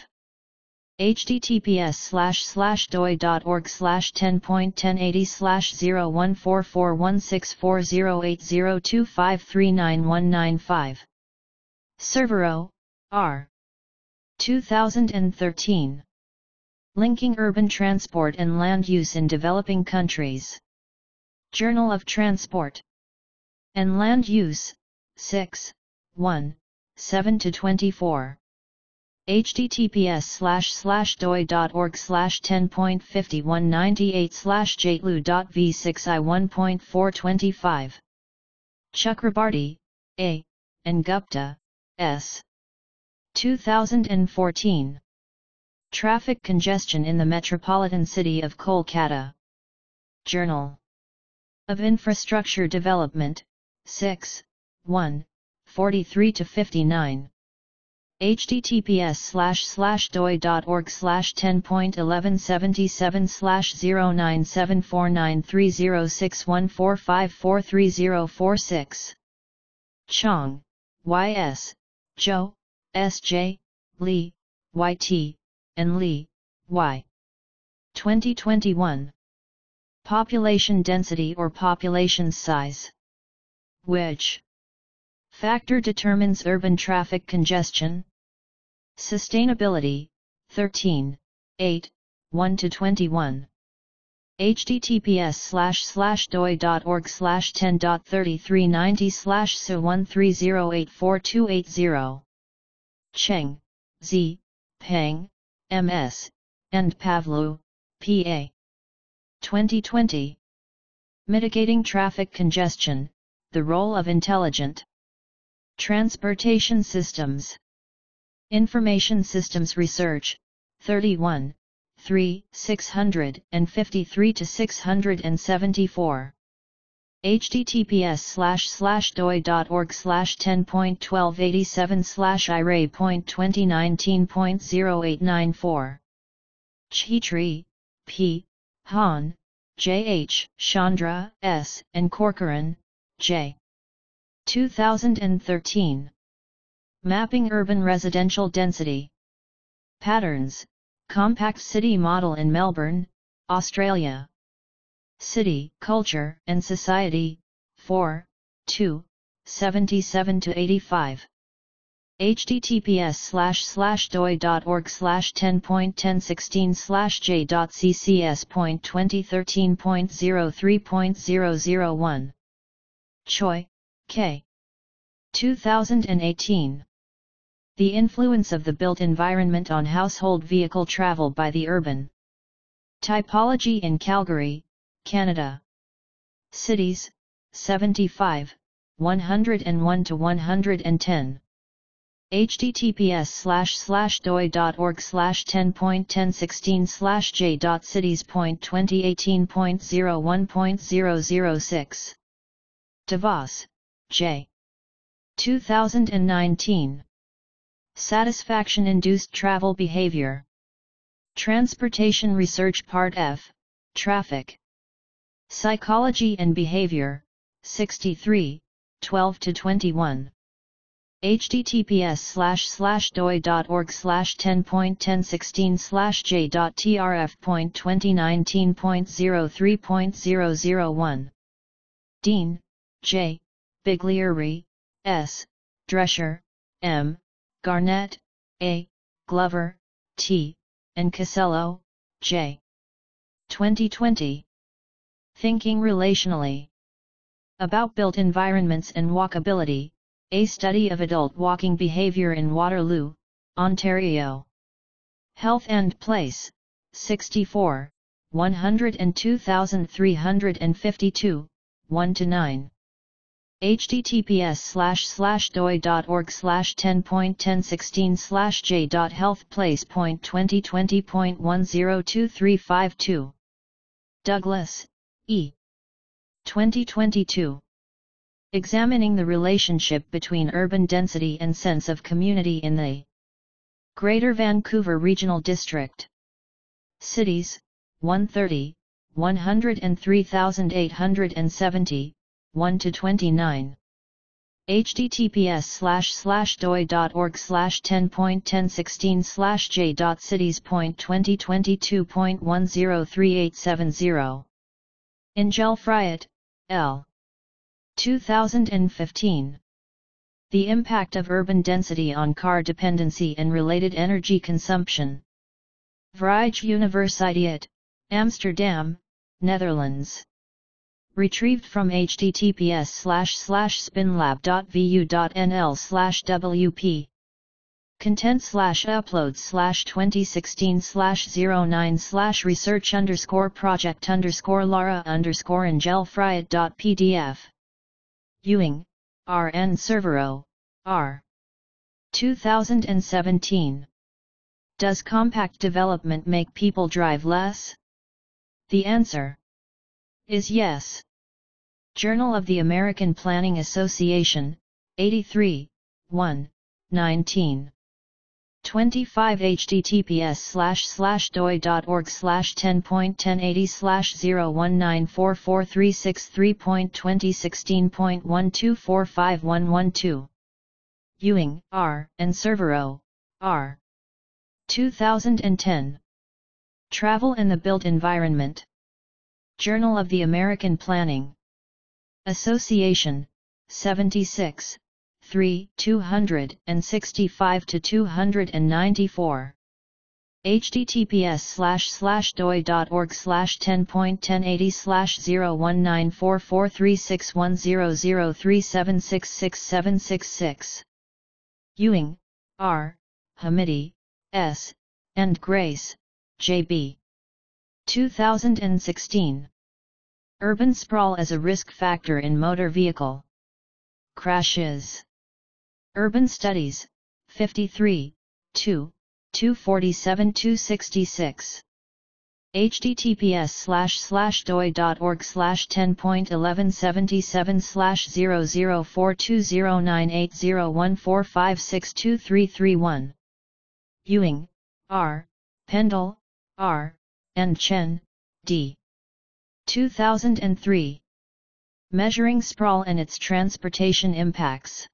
https://doi.org/10.1080/14416408025391995. Cervero, R. 2013. Linking Urban Transport and Land Use in Developing Countries. Journal of Transport and Land Use, 6, 1, 7-24. https://doi.org/10.5198/jtlu.v6i1.425. Chakrabarty, A., and Gupta, S. 2014. Traffic Congestion in the Metropolitan City of Kolkata. Journal of Infrastructure Development, 6, 1, 43-59. https://doi.org/10.1177/0974930614543046. Chong, Y.S., Zhou, S.J., Li, Y.T., and Li, Y. 2021. Population density or population size. Which factor determines urban traffic congestion? Sustainability, 13, 8, 1-21. https://doi.org/10.3390/SU130842880. Cheng, Z, Peng, M.S., and Pavlu, P.A. 2020. Mitigating Traffic Congestion, the Role of Intelligent Transportation Systems. Information Systems Research, 31, 3, 653-674. https://doi.org/10.1287/IRA.2019.0894. Chhetri, P., Han, J.H., Chandra, S., and Corcoran, J. 2013. Mapping Urban Residential Density Patterns, Compact City Model in Melbourne, Australia. City, Culture and Society, 4, 2, 77-85. https://doi.org/10.1016/j.ccs.2013.03.001. Choi, K. 2018. The Influence of the Built Environment on Household Vehicle Travel by the Urban Typology in Calgary, Canada. Cities, 75, 101-110. https://doi.org/10.1016/j.cities.2018.01.006. DeVos, J. 2019. Satisfaction-Induced Travel Behavior. Transportation Research Part F, Traffic Psychology and Behavior, 63, 12-21. https://doi.org/10.1016/j.trf.2019.03.001. Dean, J., Biglieri, S., Drescher, M., Garnett, A., Glover, T., and Casello, J. 2020. Thinking Relationally. About Built Environments and Walkability, a Study of Adult Walking Behavior in Waterloo, Ontario. Health and Place, 64, 102,352, 1 to 9. https://doi.org/10.1016/j.healthplace.2020.102352. Douglas, E. 2022. Examining the relationship between urban density and sense of community in the Greater Vancouver Regional District. Cities, 130, 103,870, 1 to 29. https://doi.org/10.1016/j.cities.2022.103870. Ingel-Friot, L. 2015. The Impact of Urban Density on Car Dependency and Related Energy Consumption. Vrije Universiteit, Amsterdam, Netherlands. Retrieved from https://spinlab.vu.nl/wp. Content/uploads/2016/09/research_project_lara_ingel-friot.pdf. Ewing, R. N. Cervero, R. 2017. Does compact development make people drive less? The answer is yes. Journal of the American Planning Association, 83, 1, 19. 25 https://doi.org/10.1080/0194433.2016.12451112. Ewing, R. and Cervero, R. 2010. Travel and the Built Environment. Journal of the American Planning Association, 76, 3, 265 to 294. https://doi.org/10.1080/01944361003766766. Ewing, R., Hamidi, S., and Grace, J.B. 2016. Urban sprawl as a risk factor in motor vehicle crashes. Urban Studies, 53, 2, 247-266. https://doi.org/10.1177/00420980145623331. Ewing, R., Pendle, R., and Chen, D. 2003. Measuring Sprawl and its Transportation Impacts.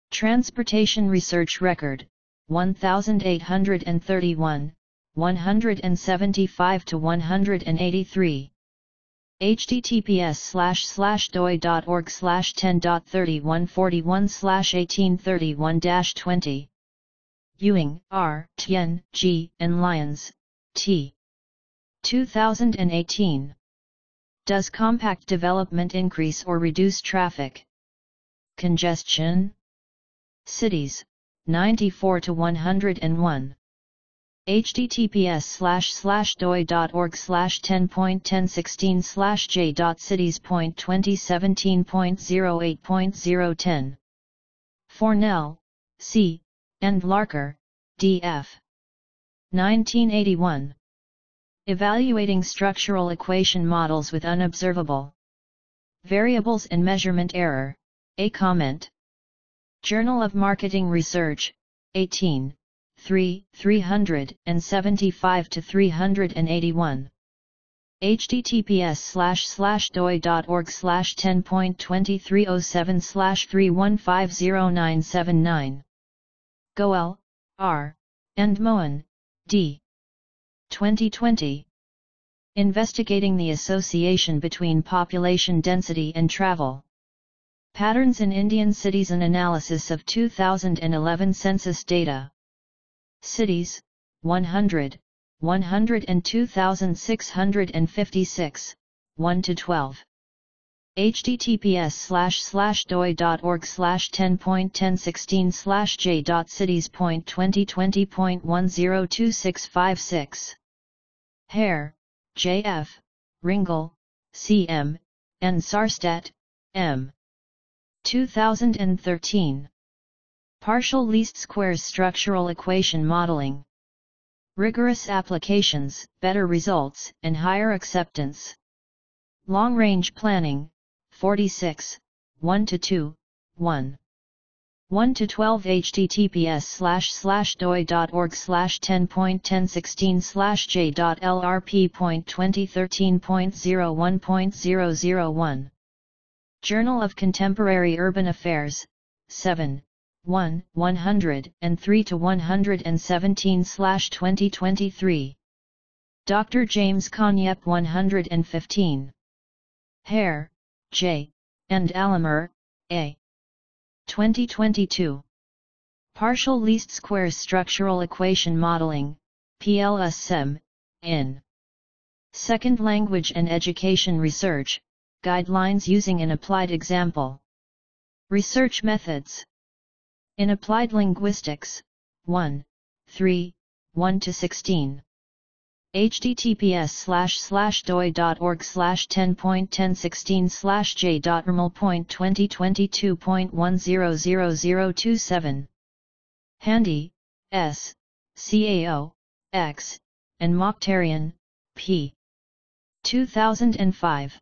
Transportation Research Record, 1831, 175 to 183. https://doi.org/10.3141/1831-20. Ewing, R., Tien, G., and Lyons, T. 2018. Does compact development increase or reduce traffic congestion? Cities, 94 to 101. https://doi.org/10.1016/j.cities.2017.08.010. Fornell, C., and Larker, D.F. 1981. Evaluating Structural Equation Models with Unobservable Variables and Measurement Error, a Comment. Journal of Marketing Research, 18, 3, 375 to 381. https://doi.org/10.2307/3150979. Goel, R., and Moen, D. 2020. Investigating the association between population density and travel patterns in Indian cities. An analysis of 2011 census data. Cities, 100, 102,656, 1 to 12. https://doi.org/10.1016/j.cities.2020.102656. Hare, J.F., Ringel, C.M., and Sarstedt, M. 2013. Partial least squares structural equation modeling. Rigorous applications, better results, and higher acceptance. Long-range planning, 46, 1-2, 1. 1-12 https://doi.org/10.1016/j.lrp.2013.01.001. Journal of Contemporary Urban Affairs, 7, 1, 103-117/2023. Dr. James Konyep 115. Hare, J., and Alamer, A. 2022. Partial Least Squares Structural Equation Modeling, PLS-SEM, in Second Language and Education Research, Guidelines Using an Applied Example. Research Methods. In Applied Linguistics, 1, 3, 1-16. https://doi.org/10.1016/j.rml.2022.100027. Handy, S., CAO, X, and Mokhtarian, P. 2005.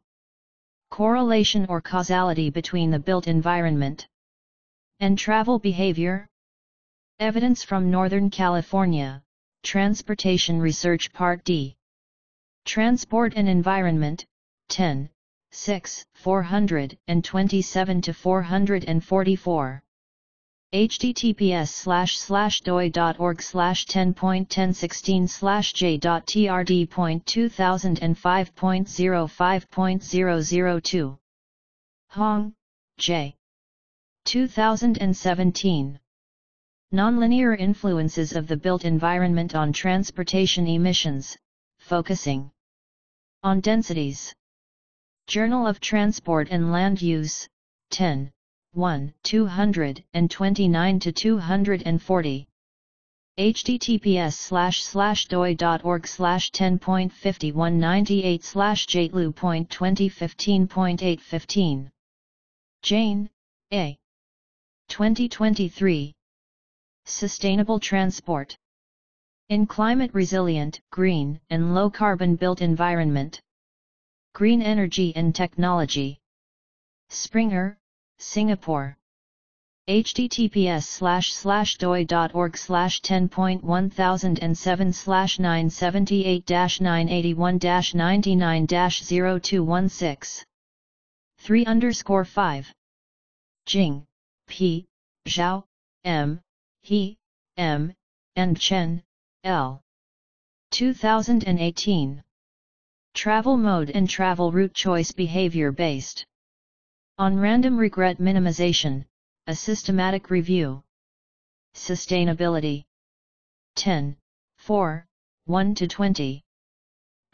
Correlation or causality between the built environment and travel behavior. Evidence from Northern California, Transportation Research Part D. Transport and Environment, 10, 6, 427-444. https://doi.org/10.1016/j.trd.2005.05.002. Hong, J. 2017. Nonlinear Influences of the Built Environment on Transportation Emissions, focusing on densities. Journal of Transport and Land Use, 10, 1, 229-240. https://doi.org/10.5198/jlu.2015.815. Jane, A. 2023. Sustainable Transport in Climate Resilient, Green, and Low Carbon Built Environment. Green Energy and Technology. Springer, Singapore. https://doi.org/10.1007/978-981-99-0216. 3_5. Jing, P., Zhao, M., He, M., and Chen, L. 2018. Travel Mode and Travel Route Choice Behavior Based on Random Regret Minimization, a Systematic Review. Sustainability. 10, 4, 1-20.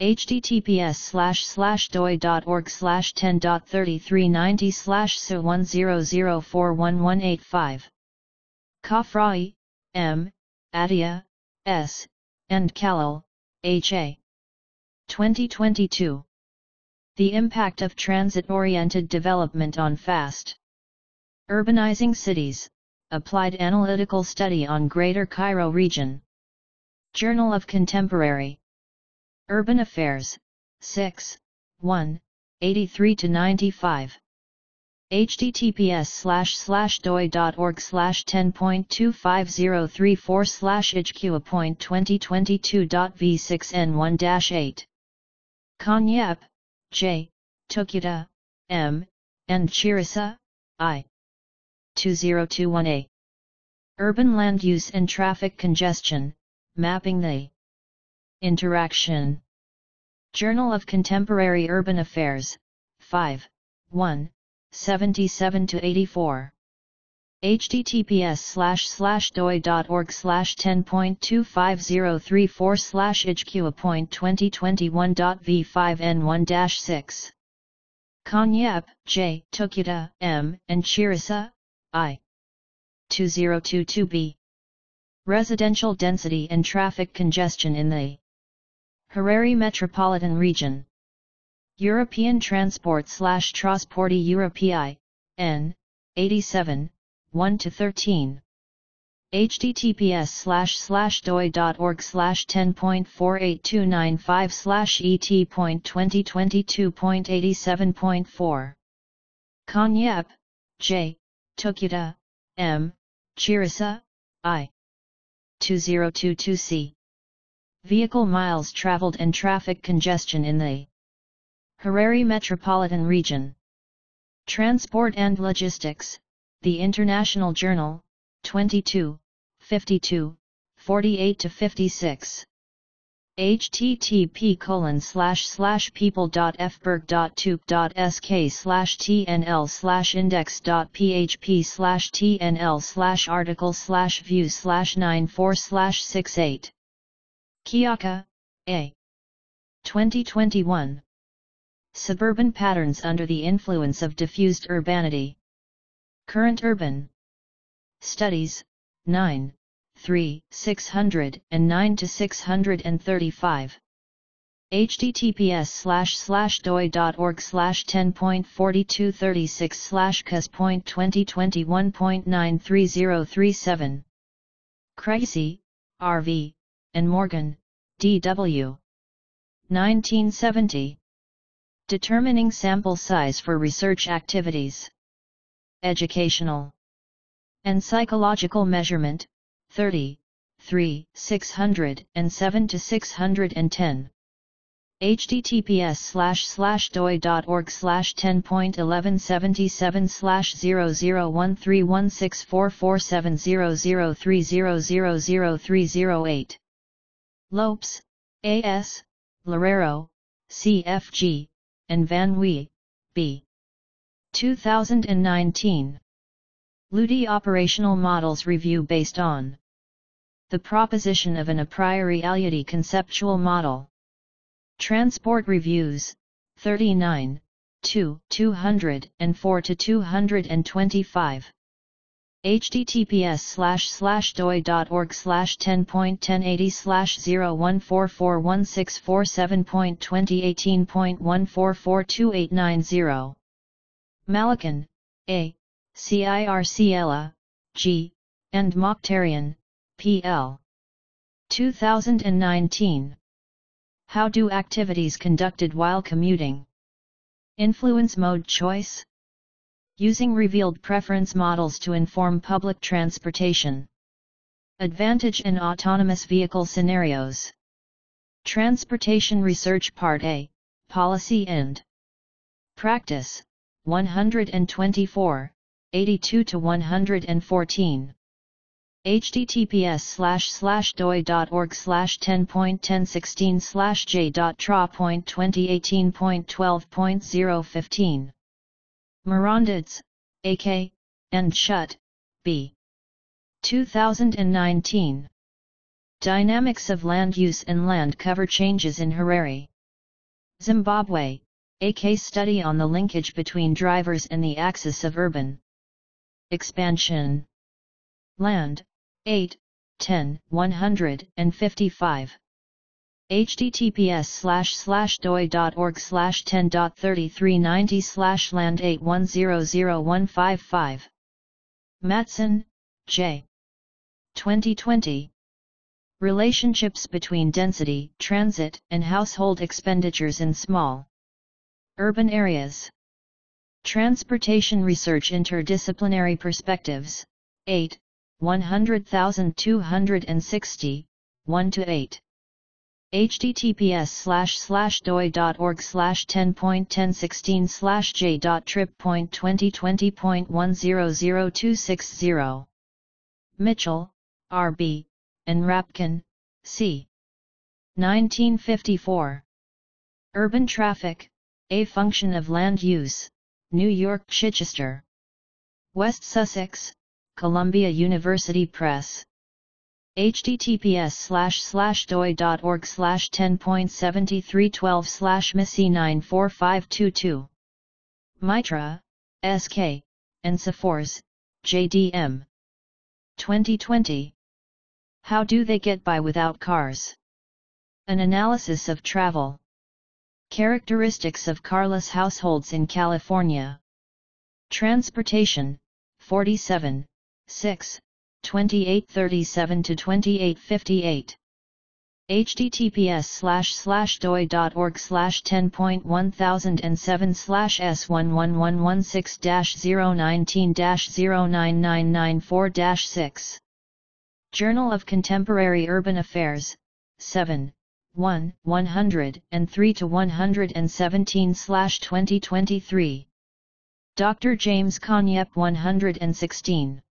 https://doi.org/10.3390/so10041185. Khafrai, M., Adia, S., and Khalil, H.A. 2022. The Impact of Transit-Oriented Development on Fast Urbanizing Cities, Applied Analytical Study on Greater Cairo Region. Journal of Contemporary Urban Affairs, 6, 1, 83-95. https://doi.org/10.25034/HQ.2022.v6n1-8. Konyep, J., Tokuda, M., and Chirisa, I. 2021a. Urban Land Use and Traffic Congestion, Mapping the Interaction. Journal of Contemporary Urban Affairs, 5, 1, 77-84. https://doi.org/10.25034/HQ.2021.v5n1-6. Konyep, J., Tokuda, M., and Chirisa, I. 2022b. Residential Density and Traffic Congestion in the Harare Metropolitan Region. European Transport/Trasporti Europei, N. 87, 1-13. https://doi.org/10.48295/et.2022.87.4. Konyep, J. Tokuda, M. Chirisa, I. 2022c. Vehicle miles traveled and traffic congestion in the Harare Metropolitan Region. Transport and Logistics, The International Journal, 22, 52, 48-56. http://people.fberg.tube.sk/tnl/index.php/article/view/94/68. Kiyaka, A. 2021. Suburban Patterns Under the Influence of Diffused Urbanity. Current Urban Studies, 9, 3, 609-635. https://doi.org/10.4236/cus.2021.93037. Creasy, R.V., and Morgan, D.W. 1970. Determining Sample Size for Research Activities. Educational and Psychological Measurement, 30, 3, 607-610. https://doi.org/10.1177/00131644700300308. Lopes, A.S., Lerero, C.F.G., and Van Wee, B. 2019. LUDI Operational Models Review based on the proposition of an a priori aliudi conceptual model. Transport Reviews, 39, 204-225. https://doi.org/10.1080/0144164/7.2018.14428990. Malikan, A., Circella, G., and Mokhtarian, P.L. 2019. How do activities conducted while commuting influence mode choice? Using revealed preference models to inform public transportation. Advantage in autonomous vehicle scenarios. Transportation Research Part A, Policy and Practice, 124, 82-114. https://doi.org/10.1016/j.tra.2018.12.015. Mirandids, A.K., and Schutt, B. 2019. Dynamics of Land Use and Land Cover Changes in Harare, Zimbabwe, a case study on the linkage between drivers and the axis of urban expansion. Land, 8, 10, 155. https://doi.org/10.3390/land81001155. Matson, J. 2020. Relationships between density, transit, and household expenditures in small urban areas. Transportation Research Interdisciplinary Perspectives, 8, 100,260, 1-8. https://doi.org/10.1016/j.trip.2020.100260. Mitchell, R.B., and Rapkin, C. 1954. Urban Traffic, A Function of Land Use, New York Chichester. West Sussex, Columbia University Press. https://doi.org/10.7312/MISI94522. Mitra, S.K., and Safors, J.D.M. 2020. How do they get by without cars? An analysis of travel Characteristics of carless households in California. Transportation, 47, 6, 2837-2858. https://doi.org/10.1007/s11116-019-09994-6. Journal of Contemporary Urban Affairs, 7, 1, 103-117/2023. Dr. James Konyep 116.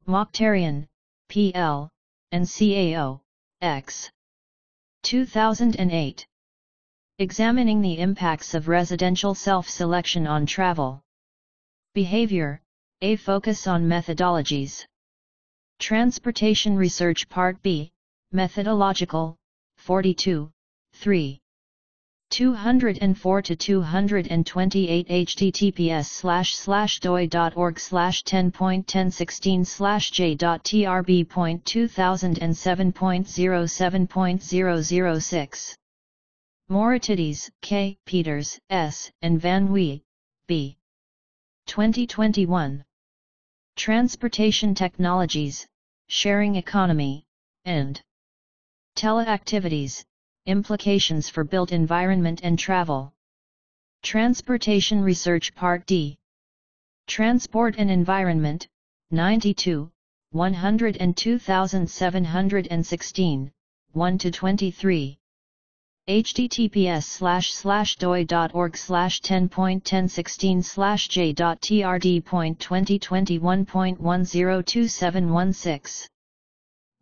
Mokhtarian, P.L., and CAO, X. 2008. Examining the impacts of residential self-selection on travel behavior, a focus on methodologies. Transportation Research Part B, Methodological, 42, 3. 204-228 https://doi.org/10.1016/j.trb.2007.007.006. Moratides, K. Peters, S., and Van Wee, B. 2021. Transportation Technologies, Sharing Economy, and Teleactivities, Implications for Built Environment and Travel. Transportation Research Part D. Transport and Environment, 92, 102,716, 1-23. https://doi.org/10.1016/j.trd.2021.102716.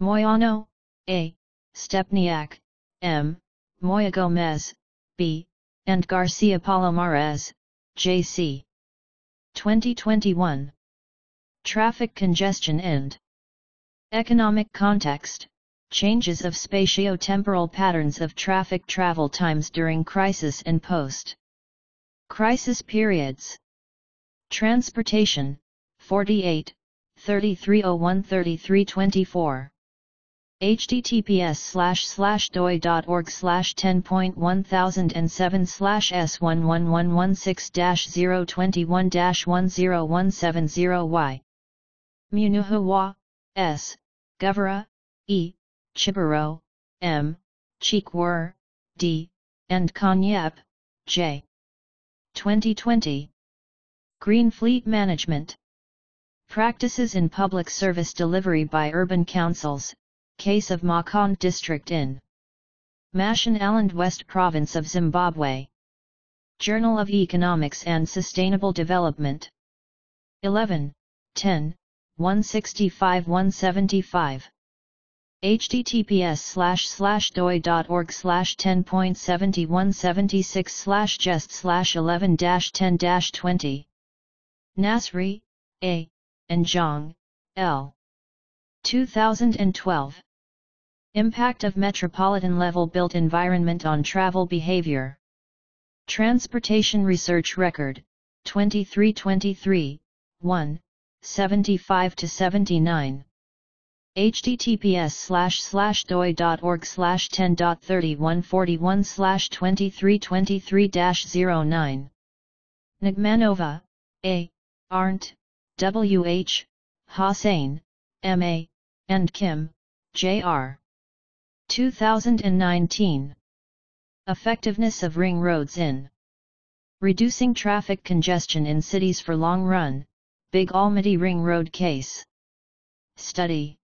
Moyano, A., Stepniak, M., Moya Gomez, B., and Garcia Palomares, J.C. 2021. Traffic Congestion and Economic Context, Changes of Spatio-Temporal Patterns of Traffic Travel Times During Crisis and Post-Crisis Periods. Transportation, 48, 3301-3324. https://doi.org/10.1007/s11116-021-101770y. Munuhawa, S., Govera, E., Chibaro, M., Chikwur, D., and Konyep, J. 2020. Green Fleet Management. Practices in Public Service Delivery by Urban Councils, Case of Makonde District in Mashonaland West Province of Zimbabwe. Journal of Economics and Sustainable Development. 11, 10, 165-175. https://doi.org/10.7176/jest/11-10-20. Nasri, A., and Zhang, L. 2012. Impact of Metropolitan-Level Built Environment on Travel Behavior. Transportation Research Record, 2323, 1, 75-79. https://doi.org/10.3141/2323-09. Nagmanova, A., Arndt, W. H., Hossain, M. A., and Kim, J. R. 2019. Effectiveness of ring roads in reducing traffic congestion in cities for long run, Big Almaty Ring Road Case Study.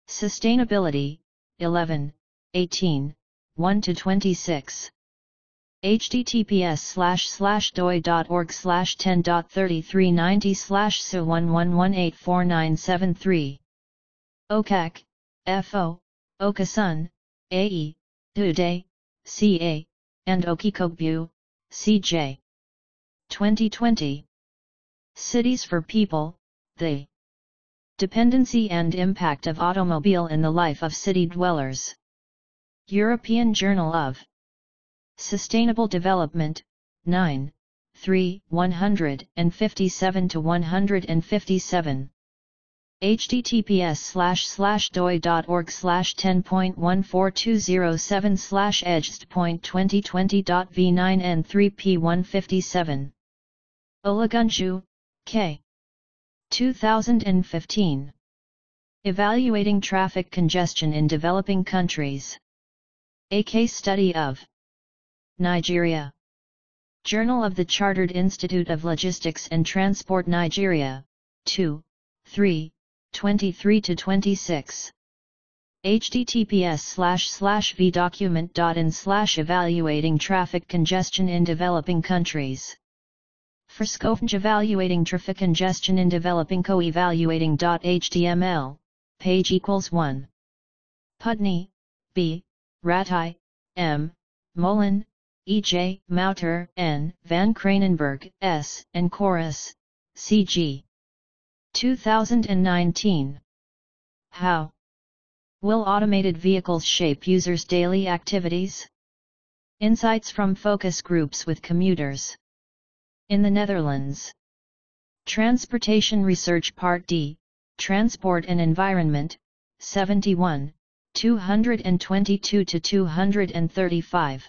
Sustainability, 11, 18, 1-26. https://doi.org/10.3390/SU11184973. Okak, F.O., Okasun, A.E., Uday, C.A., and Okikogbu, C.J. 2020. Cities for People, the Dependency and Impact of Automobile in the Life of City Dwellers. European Journal of Sustainable Development, 9, 3, 157-157. https://doi.org/10.1420/edge.2020.v9n3p157. Olagunju, K. 2015. Evaluating Traffic Congestion in Developing Countries. A Case Study of Nigeria. Journal of the Chartered Institute of Logistics and Transport Nigeria, 2, 3, 23-26. https://vdocument.in/evaluating traffic congestion in developing countries. For Scovenge evaluating traffic congestion in developing co-evaluating.html, page equals 1. Putney, B., Ratai, M., Mullen, E.J., Mouter, N., Van Kranenberg, S., and Chorus, C.G. 2019. How will automated vehicles shape users' daily activities? Insights from focus groups with commuters. In the Netherlands. Transportation Research Part D, Transport and Environment, 71, 222-235.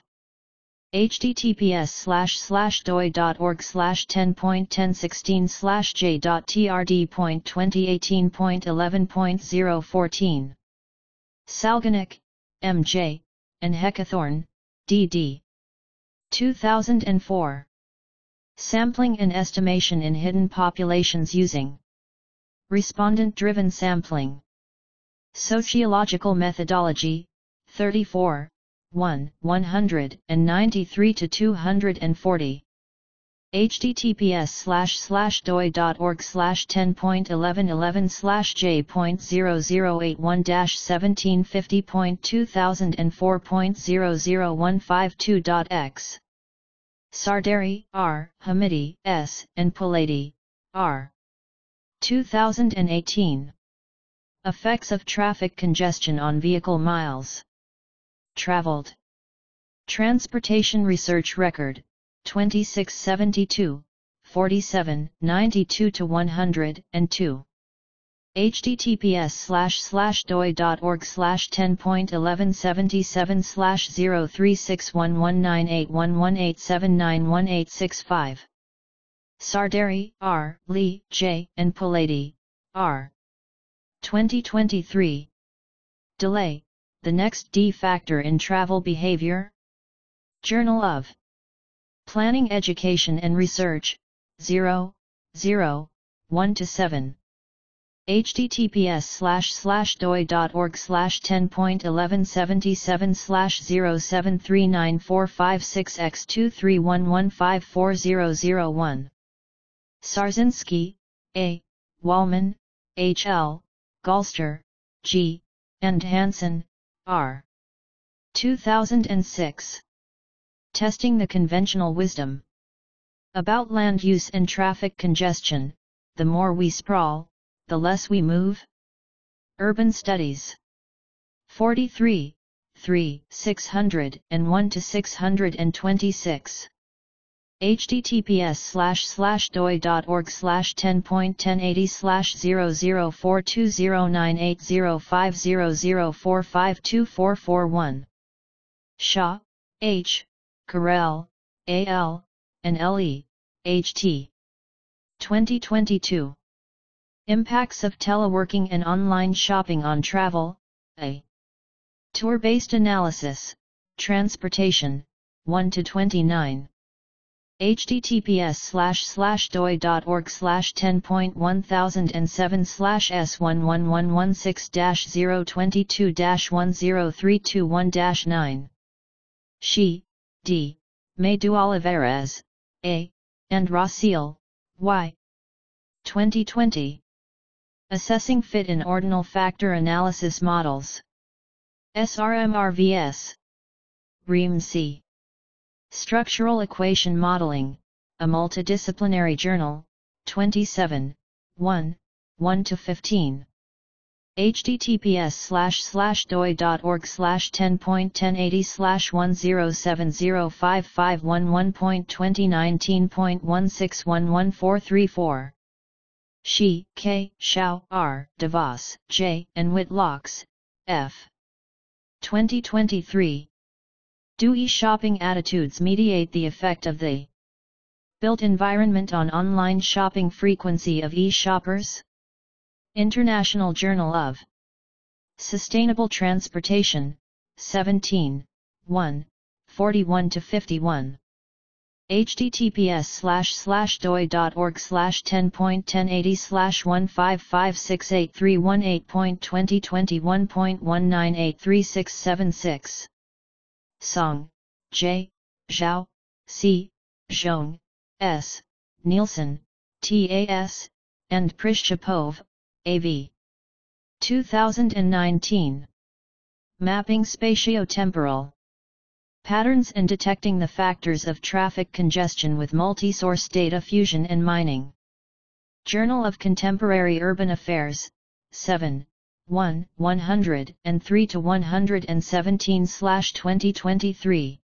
https://doi.org/10.1016/j.trd.2018.11.014. Salganik, M.J., and Heckathorn, D.D. 2004. Sampling and Estimation in Hidden Populations Using Respondent-Driven Sampling. Sociological Methodology, 34, 193-240. https://doi.org/10.1111/j.0081-1750.2004.00152.x. Sardari, R., Hamidi, S., and Palladi, R. 2018. Effects of Traffic Congestion on Vehicle Miles Traveled. Transportation Research Record, 2672, 47, 92-102. https://doi.org/10.1177/036119811879185. Sardari, R., Lee, J., and Palladi, R. 2023. Delay, the next D factor in travel behavior? Journal of Planning Education and Research, 0, 0, 1-7. https://doi.org/10.1177/0739456x231154001. Sarzinski, A., Wallman, H. L., Galster, G., and Hansen, R. 2006. Testing the Conventional Wisdom. About Land Use and Traffic Congestion, the more we sprawl, the less we move? Urban Studies. 43, 3, 601-626. https://doi.org/10.1080/00420980500452441. Shaw, H., Carell, A. L., and L. E., H. T. 2022. Impacts of Teleworking and Online Shopping on Travel, A. Tour-Based Analysis, Transportation, 1-29. https://doi.org/10.1007/S11116-022-10321-9. She, D., Medu Olivares, A., and Rossiel, Y. 2020. Assessing Fit in Ordinal Factor Analysis Models. SRMRVS. Ream C. Structural Equation Modeling, a Multidisciplinary Journal, 27, 1, 1-15. https://doi.org/10.1080/10705511.2019.16114334. Shi, K, Shao, R, DeVos, J, and Whitlocks, F. 2023. Do e-shopping attitudes mediate the effect of the built environment on online shopping frequency of e-shoppers? International Journal of Sustainable Transportation, 17, 1, 41-51. https://doi.org/10.1080/1556831.2021.19836676. Song, J, Zhao, C, Zhong, S, Nielsen, TAS, and Prishchapov, AV. 2019. Mapping spatiotemporal patterns and detecting the factors of traffic congestion with multi-source data fusion and mining. Journal of Contemporary Urban Affairs, 7, 1, 103-117/2023.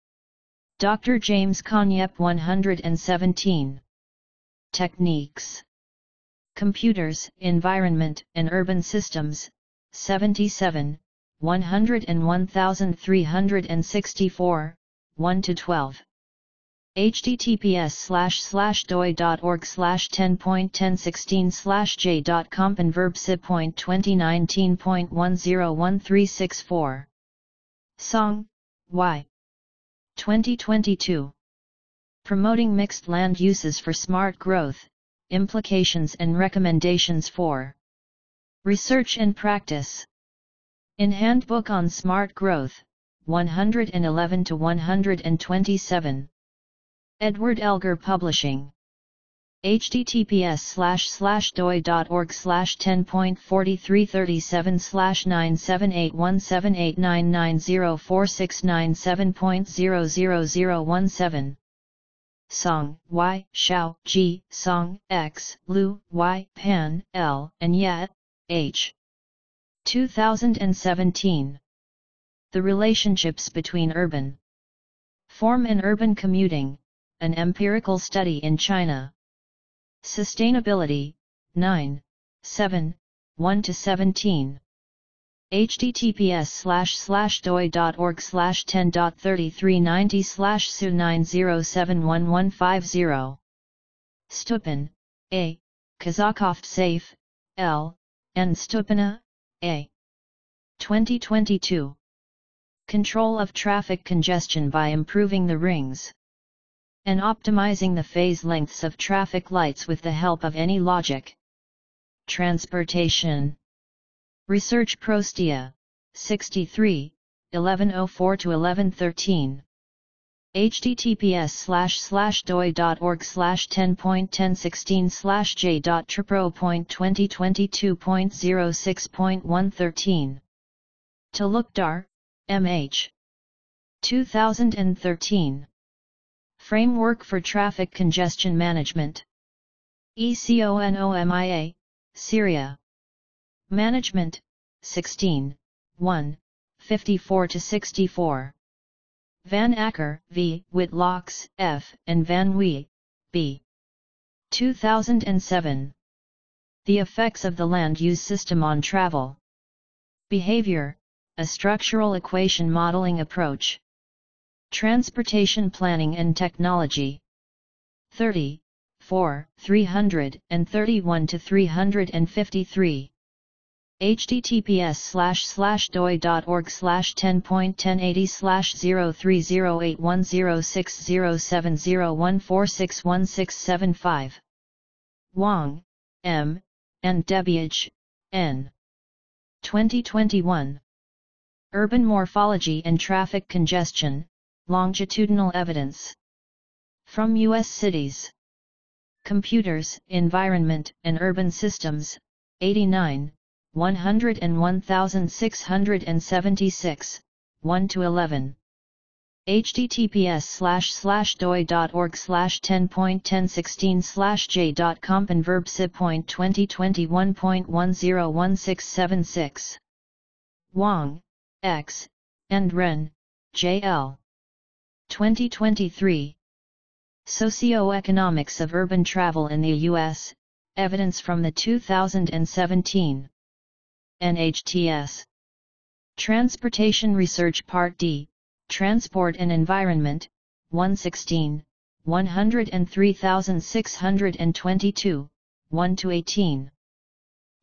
Dr. James Konyep 117. Techniques. Computers, Environment, and Urban Systems, 77, 101,364, 1-12. https://doi.org/10.1016/j.comp/verbsib.2019.101364. Song, Y. 2022. Promoting Mixed Land Uses for Smart Growth, Implications and Recommendations for Research and Practice. In Handbook on Smart Growth, 111-127. Edward Elgar Publishing. https://doi.org/10.4337/9781789904697.00017. Song, Y, Shao, G, Song, X, Lu, Y, Pan, L, and Yat, H. 2017. The Relationships Between Urban Form and Urban Commuting, an Empirical Study in China. Sustainability, 9, 7, 1-17. https://doi.org/10.3390/su90711150. Stupin, A, Kazakov Safe, L, and Stupina, A. 2022. Control of traffic congestion by improving the rings and optimizing the phase lengths of traffic lights with the help of any logic. Transportation. Research Prostia, 63, 1104-1113. https://doi.org/10.1016/j.tripro.2022.06.113. Talukdar, M.H. 2013. Framework for Traffic Congestion Management. ECONOMIA, Syria. Management, 16, 1, 54-64. Van Acker, V., Whitlocks, F., and Van Wee, B. 2007. The Effects of the Land Use System on Travel Behavior, a Structural Equation Modeling Approach. Transportation Planning and Technology. 30, 4, 331-353. https://doi.org/10.1080/03081060701461675. Wang, M., and Debiage, N. 2021. Urban Morphology and Traffic Congestion, Longitudinal Evidence. From U.S. Cities. Computers, Environment, and Urban Systems, 89, 101,676, 1-11. https://doi.org/10.1016/j.comp/verbsib.2021.101676. Wang, X, and Ren, J. L. 2023. Socioeconomics of Urban Travel in the U.S., evidence from the 2017 NHTS Transportation Research Part D, Transport and Environment, 116, 103,622, 1-18.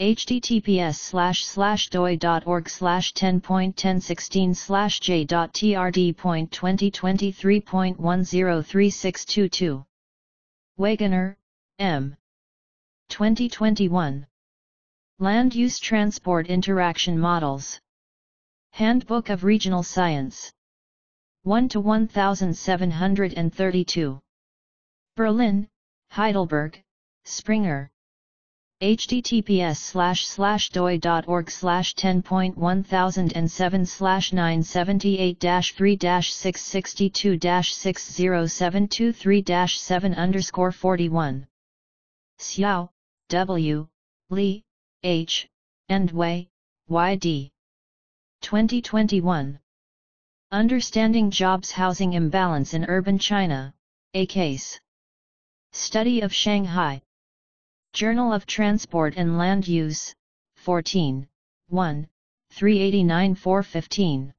https://doi.org/10.1016/j.trd.2023.103622. Wagoner, M. 2021. Land Use Transport Interaction Models. Handbook of Regional Science. 1-1732. Berlin, Heidelberg, Springer. https://doi.org/10.1078-3-662-60723-7_41. Xiao, W., Li, H., and Wei, Y.D. 2021. Understanding Jobs Housing Imbalance in Urban China, a Case Study of Shanghai. Journal of Transport and Land Use, 14, 1, 389-415.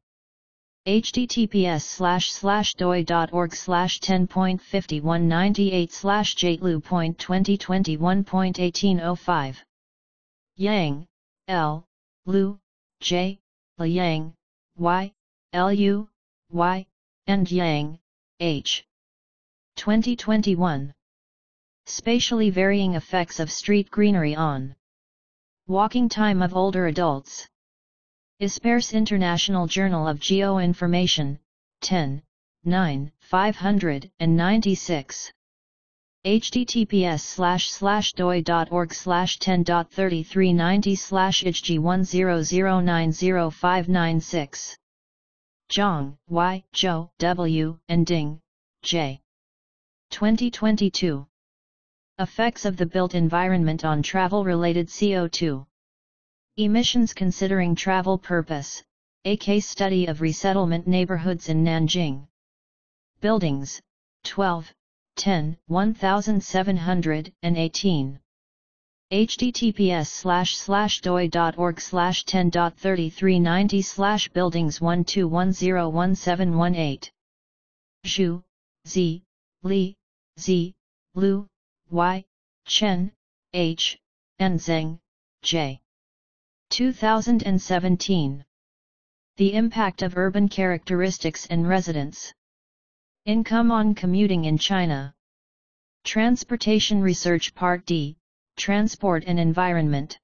https://doi.org/10.5198/jlu.2021.1805. Yang, L., Lu, J., Liang, Y, Lu, Y, and Yang, H. 2021. Spatially Varying Effects of Street Greenery on Walking Time of Older Adults. Isperse International Journal of Geoinformation, 10, 9, 596. https://doi.org/10.3390/HG10090596. Zhang, Y, Zhou, W, and Ding, J. 2022. Effects of the Built Environment on Travel-Related CO2 Emissions Considering Travel Purpose, a Case Study of Resettlement Neighborhoods in Nanjing. Buildings, 12, 10, 1718. https://doi.org/10.3390/buildings12101718. Zhu, Z, Li, Z, Lu, Y, Chen, H, and Zheng, J. 2017. The Impact of Urban Characteristics and Residents. Income on Commuting in China. Transportation Research Part D, Transport and Environment.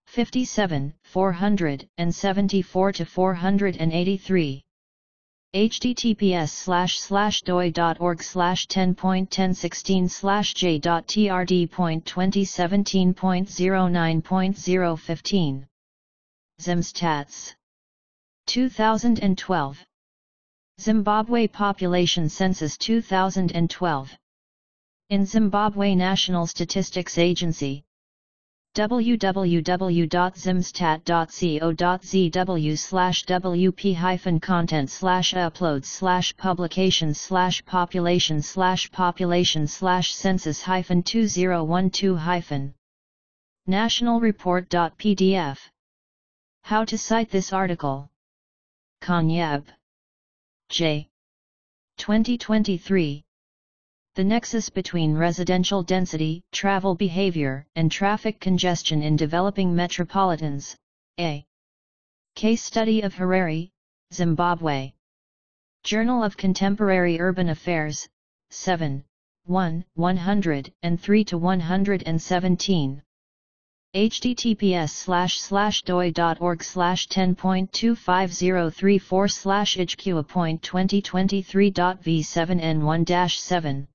57, 474-483. https://doi.org/10.1016/j.trd.2017.09.015. Zimstats. 2012. Zimbabwe Population Census 2012. In Zimbabwe National Statistics Agency. www.zimstat.co.za/uploads/publications/population/census-2012-. Nationalreport.pdf. How to cite this article. Konyab. J. 2023. The nexus between residential density, travel behavior, and traffic congestion in developing metropolitans, a Case Study of Harare, Zimbabwe. Journal of Contemporary Urban Affairs, 7, 1, 103-117. https://doi.org/10.25034/HQA.2023.v7n1-7.